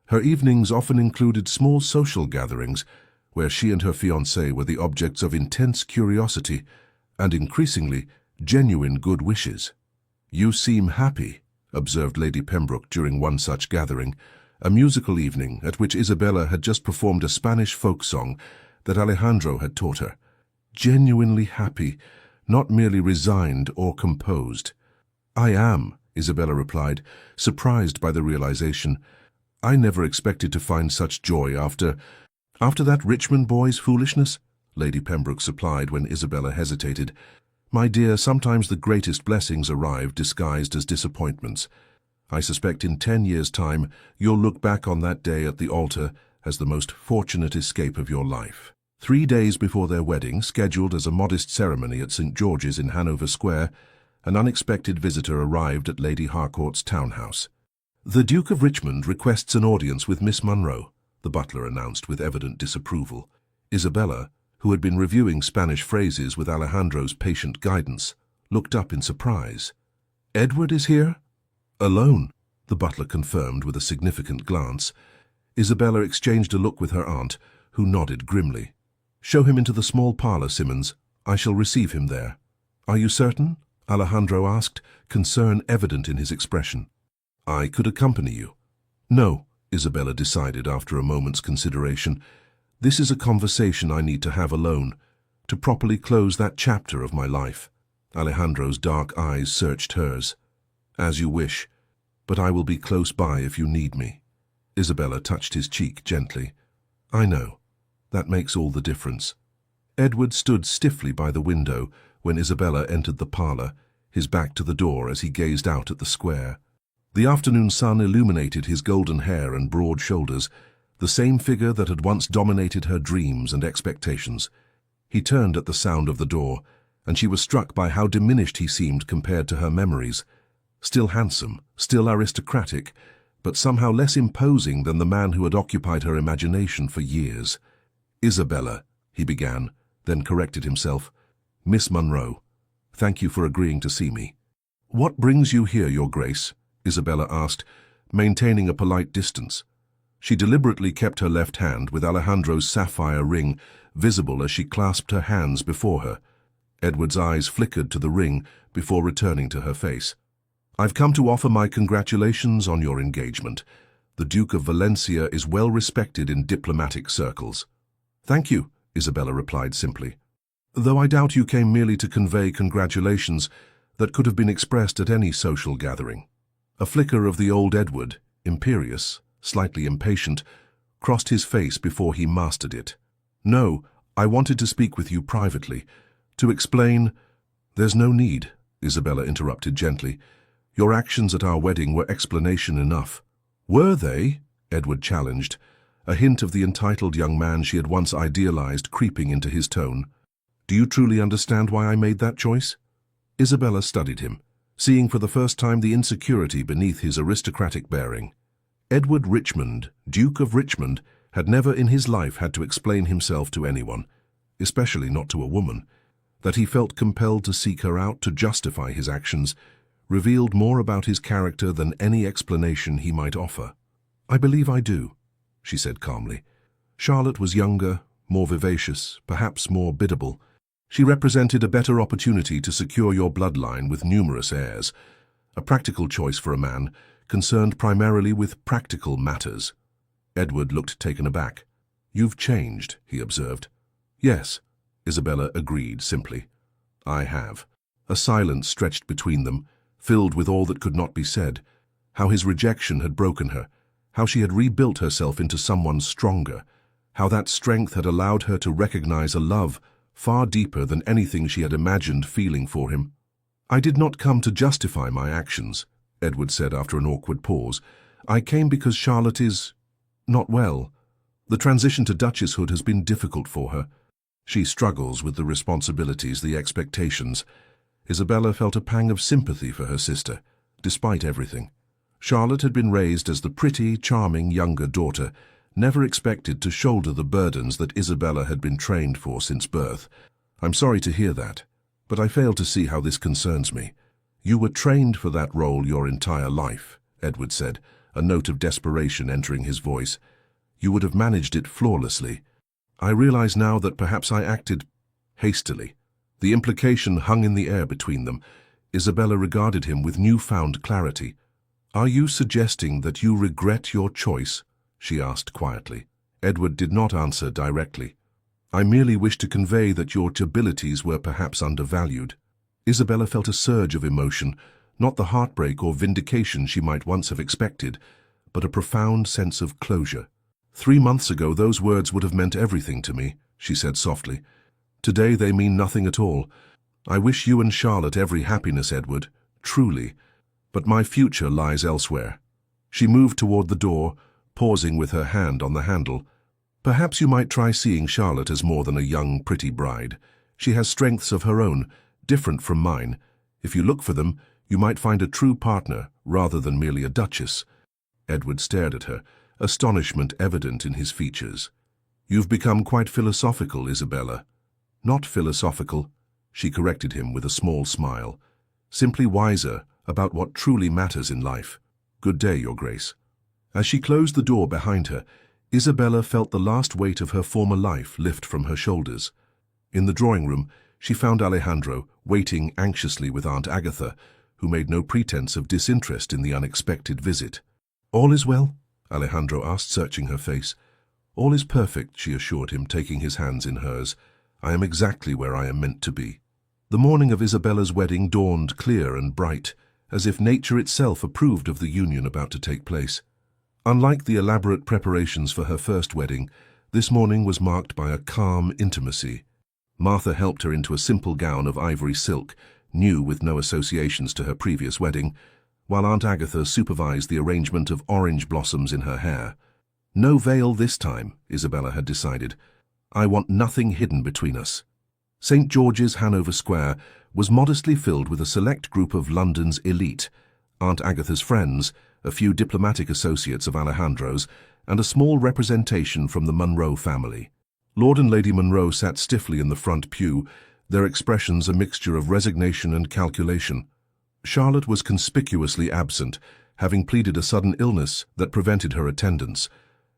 Her evenings often included small social gatherings, where she and her fiancé were the objects of intense curiosity and, increasingly, genuine good wishes. "You seem happy," observed Lady Pembroke during one such gathering, a musical evening at which Isabella had just performed a Spanish folk song that Alejandro had taught her. "Genuinely happy, not merely resigned or composed." "I am," Isabella replied, surprised by the realization. "I never expected to find such joy after that Richmond boy's foolishness," Lady Pembroke supplied when Isabella hesitated. "My dear, sometimes the greatest blessings arrive disguised as disappointments. I suspect in 10 years' time you'll look back on that day at the altar as the most fortunate escape of your life." 3 days before their wedding, scheduled as a modest ceremony at St. George's in Hanover Square, an unexpected visitor arrived at Lady Harcourt's townhouse. "The Duke of Richmond requests an audience with Miss Munro," the butler announced with evident disapproval. Isabella, who had been reviewing Spanish phrases with Alejandro's patient guidance, looked up in surprise. "Edward is here?" "Alone," the butler confirmed with a significant glance. Isabella exchanged a look with her aunt, who nodded grimly. "Show him into the small parlor, Simmons. I shall receive him there." "Are you certain?" Alejandro asked, concern evident in his expression. "I could accompany you." "No," Isabella decided after a moment's consideration. "This is a conversation I need to have alone, to properly close that chapter of my life." Alejandro's dark eyes searched hers. "As you wish, but I will be close by if you need me." Isabella touched his cheek gently. "I know. That makes all the difference." Edward stood stiffly by the window when Isabella entered the parlor, his back to the door as he gazed out at the square. The afternoon sun illuminated his golden hair and broad shoulders, the same figure that had once dominated her dreams and expectations. He turned at the sound of the door, and she was struck by how diminished he seemed compared to her memories. Still handsome, still aristocratic, but somehow less imposing than the man who had occupied her imagination for years. "Isabella," he began, then corrected himself. "Miss Munro, thank you for agreeing to see me." "What brings you here, Your Grace?" Isabella asked, maintaining a polite distance. She deliberately kept her left hand with Alejandro's sapphire ring visible as she clasped her hands before her. Edward's eyes flickered to the ring before returning to her face. "I've come to offer my congratulations on your engagement. The Duke of Valencia is well respected in diplomatic circles." "Thank you," Isabella replied simply. "Though I doubt you came merely to convey congratulations that could have been expressed at any social gathering." A flicker of the old Edward, imperious, slightly impatient, crossed his face before he mastered it. "No, I wanted to speak with you privately, to explain—" "There's no need," Isabella interrupted gently. "Your actions at our wedding were explanation enough." "Were they?" Edward challenged, a hint of the entitled young man she had once idealized creeping into his tone. "Do you truly understand why I made that choice?" Isabella studied him, seeing for the first time the insecurity beneath his aristocratic bearing. Edward Richmond, Duke of Richmond, had never in his life had to explain himself to anyone, especially not to a woman. That he felt compelled to seek her out to justify his actions revealed more about his character than any explanation he might offer. "I believe I do," she said calmly. Charlotte was younger, more vivacious, perhaps more biddable. She represented a better opportunity to secure your bloodline with numerous heirs, a practical choice for a man concerned primarily with practical matters. Edward looked taken aback. "You've changed," he observed. "Yes," Isabella agreed simply. "I have." A silence stretched between them, filled with all that could not be said. How his rejection had broken her, how she had rebuilt herself into someone stronger, how that strength had allowed her to recognize a love far deeper than anything she had imagined feeling for him. "I did not come to justify my actions," Edward said after an awkward pause. "I came because Charlotte is not well. The transition to duchesshood has been difficult for her. She struggles with the responsibilities, the expectations." Isabella felt a pang of sympathy for her sister, despite everything. Charlotte had been raised as the pretty, charming younger daughter, never expected to shoulder the burdens that Isabella had been trained for since birth. "I'm sorry to hear that, but I fail to see how this concerns me." "You were trained for that role your entire life," Edward said, a note of desperation entering his voice. "You would have managed it flawlessly. I realize now that perhaps I acted hastily." The implication hung in the air between them. Isabella regarded him with newfound clarity. "Are you suggesting that you regret your choice?" she asked quietly. Edward did not answer directly. "I merely wish to convey that your abilities were perhaps undervalued." Isabella felt a surge of emotion, not the heartbreak or vindication she might once have expected, but a profound sense of closure. "3 months ago those words would have meant everything to me," she said softly. "Today they mean nothing at all. I wish you and Charlotte every happiness, Edward, truly. But my future lies elsewhere." She moved toward the door, pausing with her hand on the handle. "Perhaps you might try seeing Charlotte as more than a young, pretty bride. She has strengths of her own, different from mine. If you look for them, you might find a true partner rather than merely a duchess." Edward stared at her, astonishment evident in his features. "You've become quite philosophical, Isabella." "Not philosophical," she corrected him with a small smile. "Simply wiser about what truly matters in life. Good day, Your Grace." As she closed the door behind her, Isabella felt the last weight of her former life lift from her shoulders. In the drawing room, she found Alejandro waiting anxiously with Aunt Agatha, who made no pretense of disinterest in the unexpected visit. "All is well?" Alejandro asked, searching her face. "All is perfect," she assured him, taking his hands in hers. "I am exactly where I am meant to be." The morning of Isabella's wedding dawned clear and bright, as if nature itself approved of the union about to take place. Unlike the elaborate preparations for her first wedding, this morning was marked by a calm intimacy. Martha helped her into a simple gown of ivory silk, new with no associations to her previous wedding, while Aunt Agatha supervised the arrangement of orange blossoms in her hair. No veil this time, Isabella had decided. "I want nothing hidden between us." St. George's, Hanover Square, was modestly filled with a select group of London's elite, Aunt Agatha's friends, a few diplomatic associates of Alejandro's, and a small representation from the Munro family. Lord and Lady Munro sat stiffly in the front pew, their expressions a mixture of resignation and calculation. Charlotte was conspicuously absent, having pleaded a sudden illness that prevented her attendance.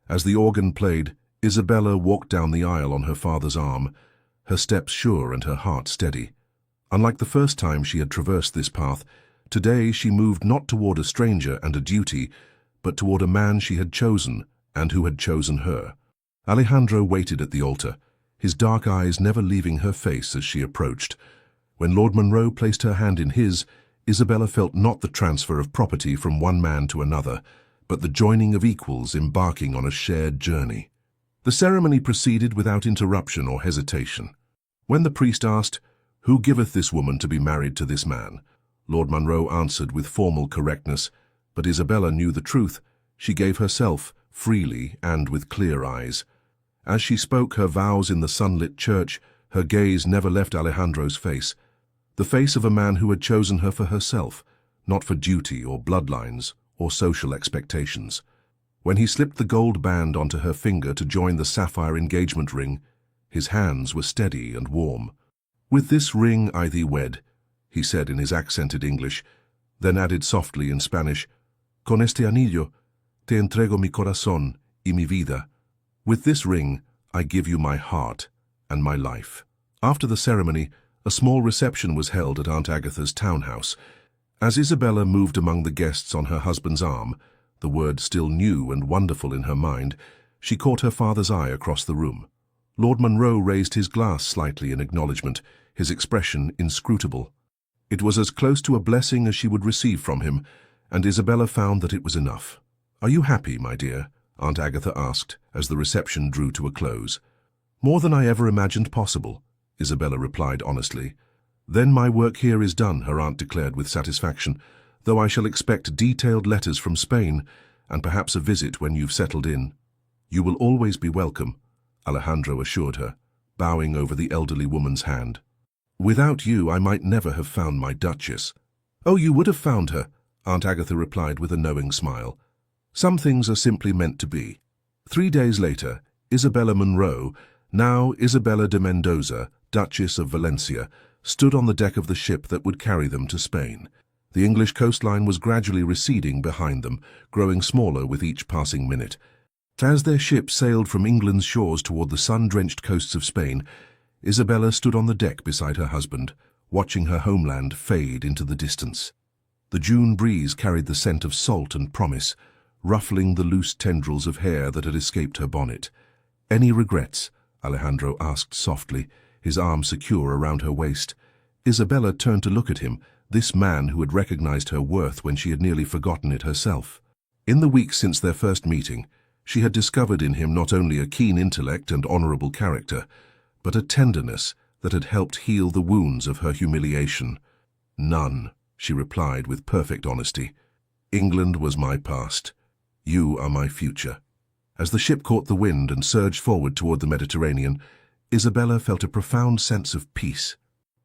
As the organ played, Isabella walked down the aisle on her father's arm, her steps sure and her heart steady. Unlike the first time she had traversed this path, today she moved not toward a stranger and a duty, but toward a man she had chosen and who had chosen her. Alejandro waited at the altar, his dark eyes never leaving her face as she approached. When Lord Munro placed her hand in his, Isabella felt not the transfer of property from one man to another, but the joining of equals embarking on a shared journey. The ceremony proceeded without interruption or hesitation. When the priest asked, "Who giveth this woman to be married to this man?" Lord Munro answered with formal correctness, but Isabella knew the truth. She gave herself, freely and with clear eyes. As she spoke her vows in the sunlit church, her gaze never left Alejandro's face, the face of a man who had chosen her for herself, not for duty or bloodlines or social expectations. When he slipped the gold band onto her finger to join the sapphire engagement ring, his hands were steady and warm. "With this ring I thee wed," he said in his accented English, then added softly in Spanish, "Con este anillo te entrego mi corazón y mi vida." With this ring I give you my heart and my life. After the ceremony, a small reception was held at Aunt Agatha's townhouse. As Isabella moved among the guests on her husband's arm, the word still new and wonderful in her mind, she caught her father's eye across the room. Lord Munro raised his glass slightly in acknowledgement, his expression inscrutable. It was as close to a blessing as she would receive from him, and Isabella found that it was enough. "Are you happy, my dear?" Aunt Agatha asked as the reception drew to a close. "More than I ever imagined possible," Isabella replied honestly. "Then my work here is done," her aunt declared with satisfaction, "though I shall expect detailed letters from Spain, and perhaps a visit when you've settled in." "You will always be welcome," Alejandro assured her, bowing over the elderly woman's hand. "Without you, I might never have found my duchess." "Oh, you would have found her," Aunt Agatha replied with a knowing smile. "Some things are simply meant to be." 3 days later, Isabella Munro, now Isabella de Mendoza, Duchess of Valencia, stood on the deck of the ship that would carry them to Spain. The English coastline was gradually receding behind them, growing smaller with each passing minute. As their ship sailed from England's shores toward the sun-drenched coasts of Spain, Isabella stood on the deck beside her husband, watching her homeland fade into the distance. The June breeze carried the scent of salt and promise, ruffling the loose tendrils of hair that had escaped her bonnet. "Any regrets?" Alejandro asked softly, his arm secure around her waist. Isabella turned to look at him, this man who had recognized her worth when she had nearly forgotten it herself. In the weeks since their first meeting, she had discovered in him not only a keen intellect and honorable character, but a tenderness that had helped heal the wounds of her humiliation. "None," she replied with perfect honesty. "England was my past. You are my future." As the ship caught the wind and surged forward toward the Mediterranean, Isabella felt a profound sense of peace.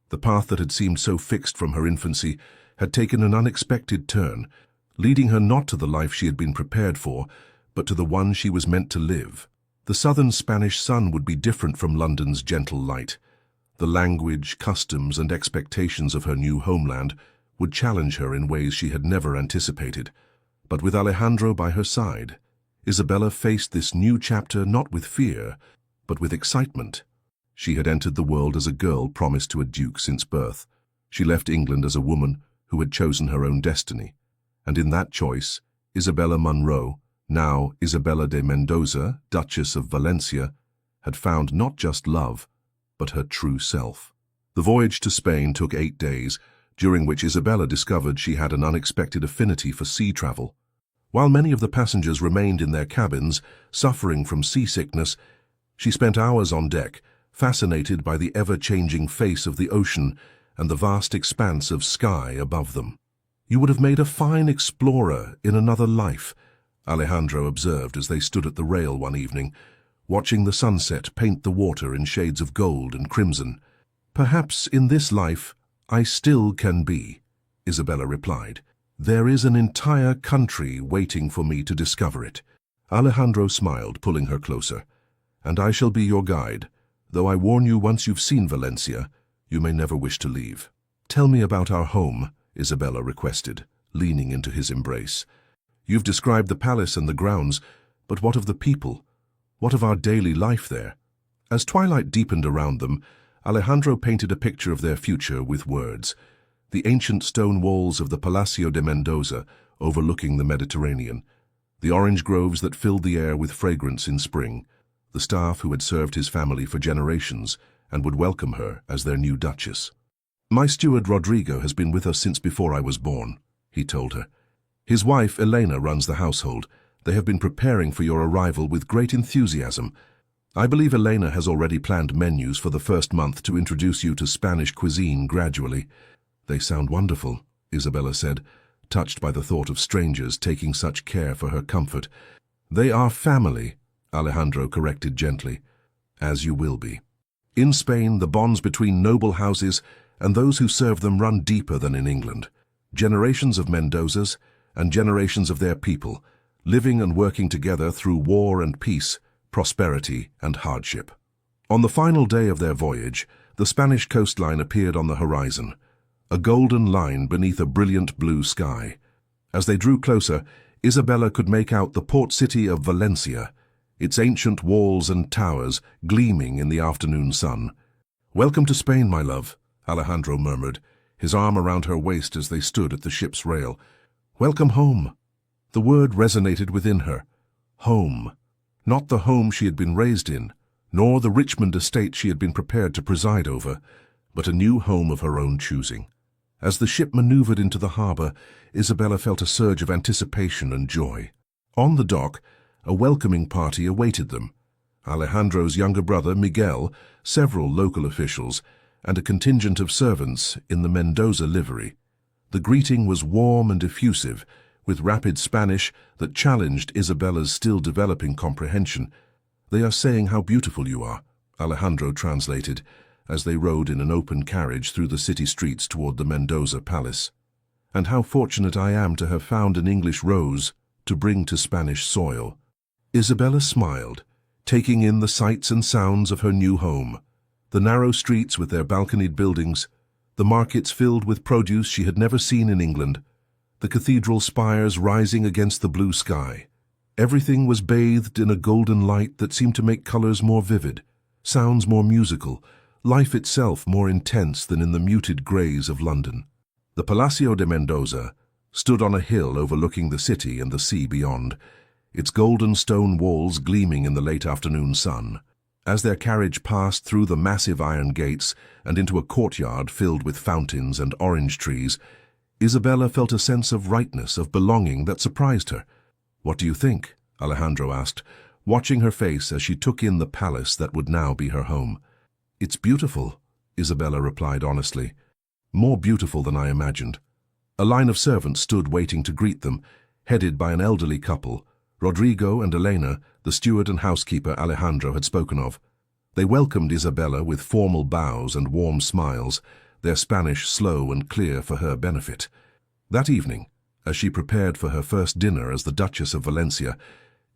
The path that had seemed so fixed from her infancy had taken an unexpected turn, leading her not to the life she had been prepared for, but to the one she was meant to live. The southern Spanish sun would be different from London's gentle light. The language, customs, and expectations of her new homeland would challenge her in ways she had never anticipated. But with Alejandro by her side, Isabella faced this new chapter not with fear, but with excitement. She had entered the world as a girl promised to a duke since birth. She left England as a woman who had chosen her own destiny. And in that choice, Isabella Munro, now Isabella de Mendoza, Duchess of Valencia, had found not just love, but her true self. The voyage to Spain took 8 days, during which Isabella discovered she had an unexpected affinity for sea travel. While many of the passengers remained in their cabins, suffering from seasickness, she spent hours on deck, fascinated by the ever-changing face of the ocean and the vast expanse of sky above them. "You would have made a fine explorer in another life," Alejandro observed as they stood at the rail one evening, watching the sunset paint the water in shades of gold and crimson. "Perhaps in this life I still can be," Isabella replied. "There is an entire country waiting for me to discover it." Alejandro smiled, pulling her closer. "And I shall be your guide, though I warn you, once you've seen Valencia, you may never wish to leave." "Tell me about our home," Isabella requested, leaning into his embrace. "You've described the palace and the grounds, but what of the people? What of our daily life there?" As twilight deepened around them, Alejandro painted a picture of their future with words. The ancient stone walls of the Palacio de Mendoza overlooking the Mediterranean, the orange groves that filled the air with fragrance in spring, the staff who had served his family for generations and would welcome her as their new duchess. "My steward Rodrigo has been with us since before I was born," he told her. "His wife Elena runs the household. They have been preparing for your arrival with great enthusiasm. I believe Elena has already planned menus for the first month to introduce you to Spanish cuisine gradually. They sound wonderful, Isabella said, touched by the thought of strangers taking such care for her comfort. They are family, Alejandro corrected gently, as you will be. In Spain, the bonds between noble houses and those who serve them run deeper than in England. Generations of Mendozas and generations of their people, living and working together through war and peace, prosperity and hardship. On the final day of their voyage, the Spanish coastline appeared on the horizon, a golden line beneath a brilliant blue sky. As they drew closer, Isabella could make out the port city of Valencia, its ancient walls and towers gleaming in the afternoon sun. "Welcome to Spain, my love," Alejandro murmured, his arm around her waist as they stood at the ship's rail. "Welcome home." The word resonated within her. Home. Not the home she had been raised in, nor the Richmond estate she had been prepared to preside over, but a new home of her own choosing. As the ship maneuvered into the harbor, Isabella felt a surge of anticipation and joy. On the dock, a welcoming party awaited them. Alejandro's younger brother, Miguel, several local officials, and a contingent of servants in the Mendoza livery. The greeting was warm and effusive, with rapid Spanish that challenged Isabella's still developing comprehension. "They are saying how beautiful you are," Alejandro translated, as they rode in an open carriage through the city streets toward the Mendoza palace. "And how fortunate I am to have found an English rose to bring to Spanish soil." Isabella smiled, taking in the sights and sounds of her new home. The narrow streets with their balconied buildings, the markets filled with produce she had never seen in England, the cathedral spires rising against the blue sky. Everything was bathed in a golden light that seemed to make colors more vivid, sounds more musical, life itself more intense than in the muted grays of London. The Palacio de Mendoza stood on a hill overlooking the city and the sea beyond, its golden stone walls gleaming in the late afternoon sun. As their carriage passed through the massive iron gates and into a courtyard filled with fountains and orange trees, Isabella felt a sense of rightness, of belonging that surprised her. "What do you think?" Alejandro asked, watching her face as she took in the palace that would now be her home. "It's beautiful," Isabella replied honestly. "More beautiful than I imagined." A line of servants stood waiting to greet them, headed by an elderly couple, Rodrigo and Elena, the steward and housekeeper Alejandro had spoken of. They welcomed Isabella with formal bows and warm smiles, their Spanish slow and clear for her benefit. That evening, as she prepared for her first dinner as the Duchess of Valencia,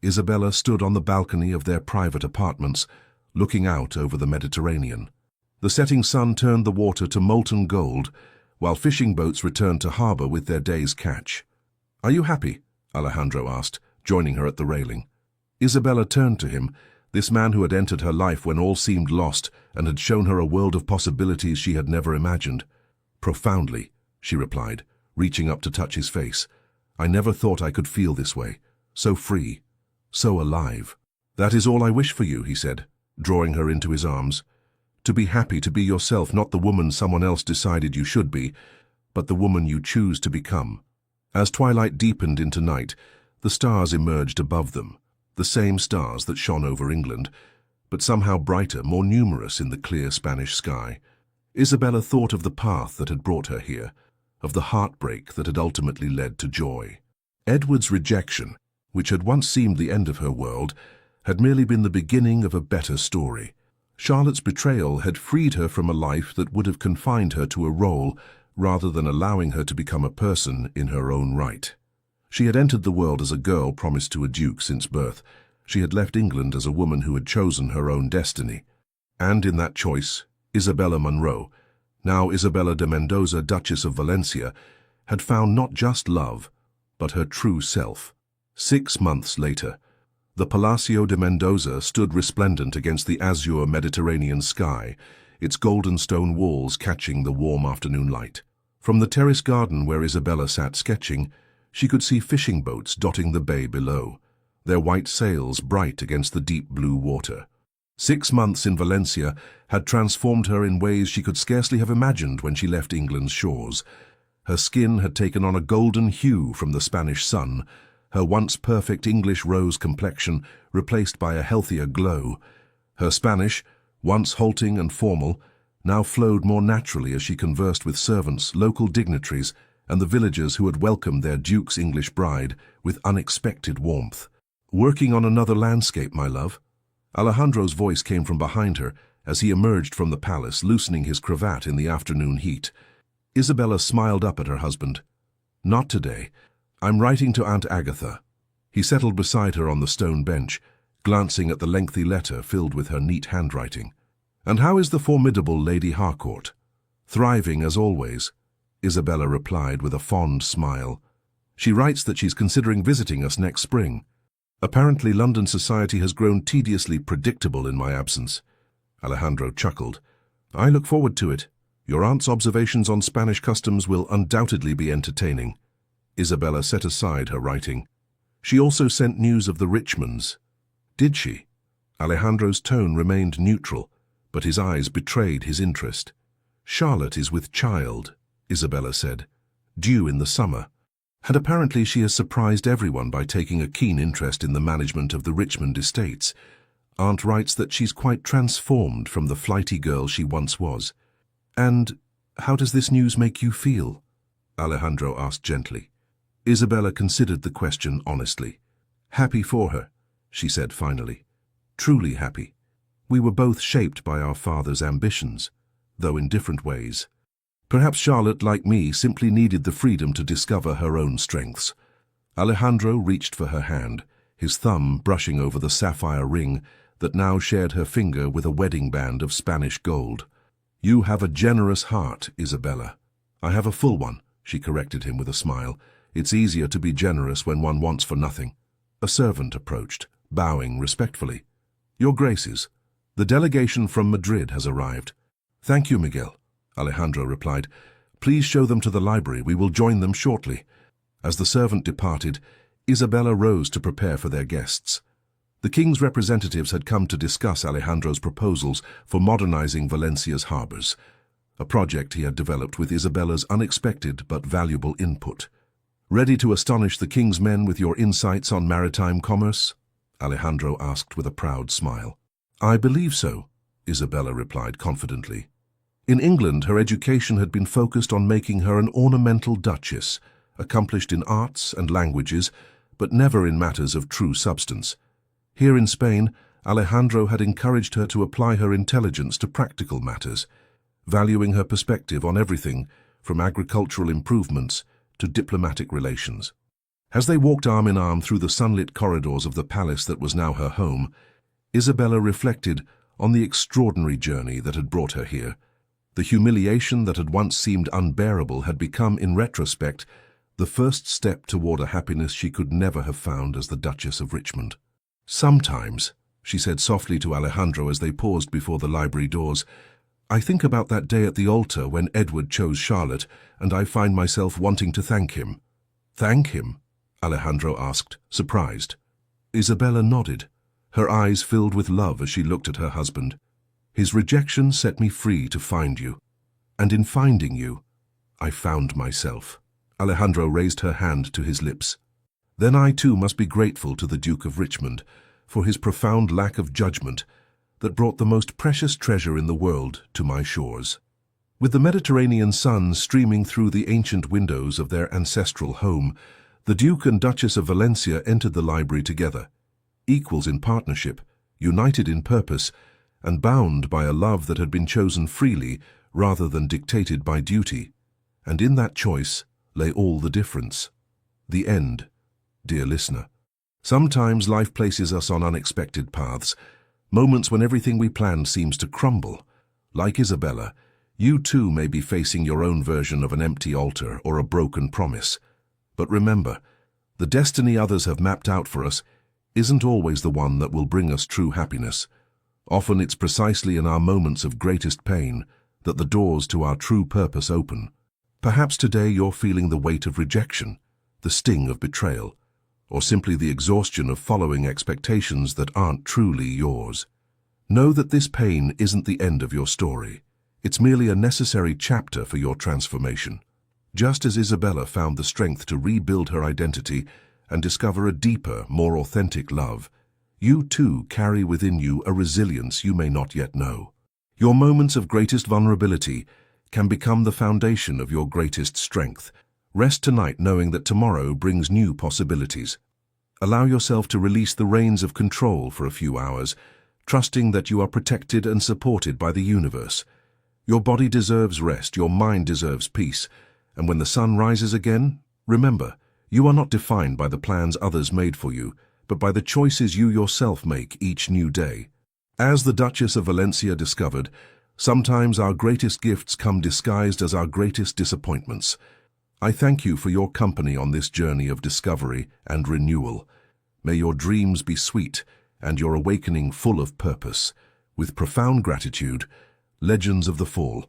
Isabella stood on the balcony of their private apartments, looking out over the Mediterranean. The setting sun turned the water to molten gold, while fishing boats returned to harbor with their day's catch. "Are you happy?" Alejandro asked, joining her at the railing. Isabella turned to him, this man who had entered her life when all seemed lost and had shown her a world of possibilities she had never imagined. "Profoundly," she replied, reaching up to touch his face. "I never thought I could feel this way, so free, so alive." "That is all I wish for you," he said, drawing her into his arms. "To be happy to be yourself, not the woman someone else decided you should be, but the woman you choose to become." As twilight deepened into night, the stars emerged above them, the same stars that shone over England, but somehow brighter, more numerous in the clear Spanish sky. Isabella thought of the path that had brought her here, of the heartbreak that had ultimately led to joy. Edward's rejection, which had once seemed the end of her world, had merely been the beginning of a better story. Charlotte's betrayal had freed her from a life that would have confined her to a role rather than allowing her to become a person in her own right. She had entered the world as a girl promised to a duke since birth. She had left England as a woman who had chosen her own destiny. And in that choice, Isabella Munro, now Isabella de Mendoza, Duchess of Valencia, had found not just love, but her true self. 6 months later, the Palacio de Mendoza stood resplendent against the azure Mediterranean sky, its golden stone walls catching the warm afternoon light. From the terrace garden where Isabella sat sketching, she could see fishing boats dotting the bay below, their white sails bright against the deep blue water. 6 months in Valencia had transformed her in ways she could scarcely have imagined when she left England's shores. Her skin had taken on a golden hue from the Spanish sun, her once perfect English rose complexion replaced by a healthier glow. Her Spanish, once halting and formal, now flowed more naturally as she conversed with servants, local dignitaries, and the villagers who had welcomed their duke's English bride with unexpected warmth. "Working on another landscape, my love?" Alejandro's voice came from behind her as he emerged from the palace, loosening his cravat in the afternoon heat. Isabella smiled up at her husband. "Not today. I'm writing to Aunt Agatha." He settled beside her on the stone bench, glancing at the lengthy letter filled with her neat handwriting. "And how is the formidable Lady Harcourt?" "Thriving as always," Isabella replied with a fond smile. "She writes that she's considering visiting us next spring. Apparently London society has grown tediously predictable in my absence." Alejandro chuckled. "I look forward to it. Your aunt's observations on Spanish customs will undoubtedly be entertaining." Isabella set aside her writing. "She also sent news of the Richmonds." "Did she?" Alejandro's tone remained neutral, but his eyes betrayed his interest. "Charlotte is with child," Isabella said, "due in the summer. And apparently she has surprised everyone by taking a keen interest in the management of the Richmond estates. Aunt writes that she's quite transformed from the flighty girl she once was." "And how does this news make you feel?" Alejandro asked gently. Isabella considered the question honestly. "Happy for her," she said finally. "Truly happy. We were both shaped by our father's ambitions, though in different ways. Perhaps Charlotte, like me, simply needed the freedom to discover her own strengths." Alejandro reached for her hand, his thumb brushing over the sapphire ring that now shared her finger with a wedding band of Spanish gold. "You have a generous heart, Isabella." "I have a full one," she corrected him with a smile. "It's easier to be generous when one wants for nothing." A servant approached, bowing respectfully. "Your Graces, the delegation from Madrid has arrived." "Thank you, Miguel," Alejandro replied. "Please show them to the library. We will join them shortly." As the servant departed, Isabella rose to prepare for their guests. The king's representatives had come to discuss Alejandro's proposals for modernizing Valencia's harbors, a project he had developed with Isabella's unexpected but valuable input. "Ready to astonish the king's men with your insights on maritime commerce?" Alejandro asked with a proud smile. "I believe so," Isabella replied confidently. In England, her education had been focused on making her an ornamental duchess, accomplished in arts and languages, but never in matters of true substance. Here in Spain, Alejandro had encouraged her to apply her intelligence to practical matters, valuing her perspective on everything from agricultural improvements to diplomatic relations. As they walked arm in arm through the sunlit corridors of the palace that was now her home, Isabella reflected on the extraordinary journey that had brought her here. The humiliation that had once seemed unbearable had become, in retrospect, the first step toward a happiness she could never have found as the Duchess of Richmond. "Sometimes," she said softly to Alejandro as they paused before the library doors, "I think about that day at the altar when Edward chose Charlotte, and I find myself wanting to thank him." "Thank him?" Alejandro asked, surprised. Isabella nodded, her eyes filled with love as she looked at her husband. "His rejection set me free to find you. And in finding you, I found myself." Alejandro raised her hand to his lips. "Then I too must be grateful to the Duke of Richmond for his profound lack of judgment that brought the most precious treasure in the world to my shores." With the Mediterranean sun streaming through the ancient windows of their ancestral home, the Duke and Duchess of Valencia entered the library together, equals in partnership, united in purpose, and bound by a love that had been chosen freely rather than dictated by duty. And in that choice lay all the difference. The end, dear listener. Sometimes life places us on unexpected paths, moments when everything we planned seems to crumble. Like Isabella, you too may be facing your own version of an empty altar or a broken promise. But remember, the destiny others have mapped out for us isn't always the one that will bring us true happiness. Often it's precisely in our moments of greatest pain that the doors to our true purpose open. Perhaps today you're feeling the weight of rejection, the sting of betrayal, or simply the exhaustion of following expectations that aren't truly yours. Know that this pain isn't the end of your story. It's merely a necessary chapter for your transformation. Just as Isabella found the strength to rebuild her identity and discover a deeper, more authentic love, you too carry within you a resilience you may not yet know. Your moments of greatest vulnerability can become the foundation of your greatest strength. Rest tonight knowing that tomorrow brings new possibilities. Allow yourself to release the reins of control for a few hours, trusting that you are protected and supported by the universe. Your body deserves rest, your mind deserves peace, and when the sun rises again, remember, you are not defined by the plans others made for you, but by the choices you yourself make each new day. As the Duchess of Valencia discovered, sometimes our greatest gifts come disguised as our greatest disappointments. I thank you for your company on this journey of discovery and renewal. May your dreams be sweet and your awakening full of purpose. With profound gratitude, Legends of the Fall.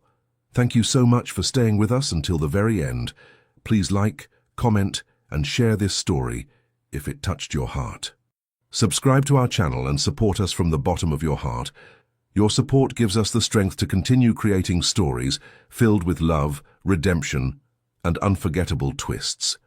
Thank you so much for staying with us until the very end. Please like, comment, and share this story if it touched your heart. Subscribe to our channel and support us from the bottom of your heart. Your support gives us the strength to continue creating stories filled with love, redemption, and unforgettable twists.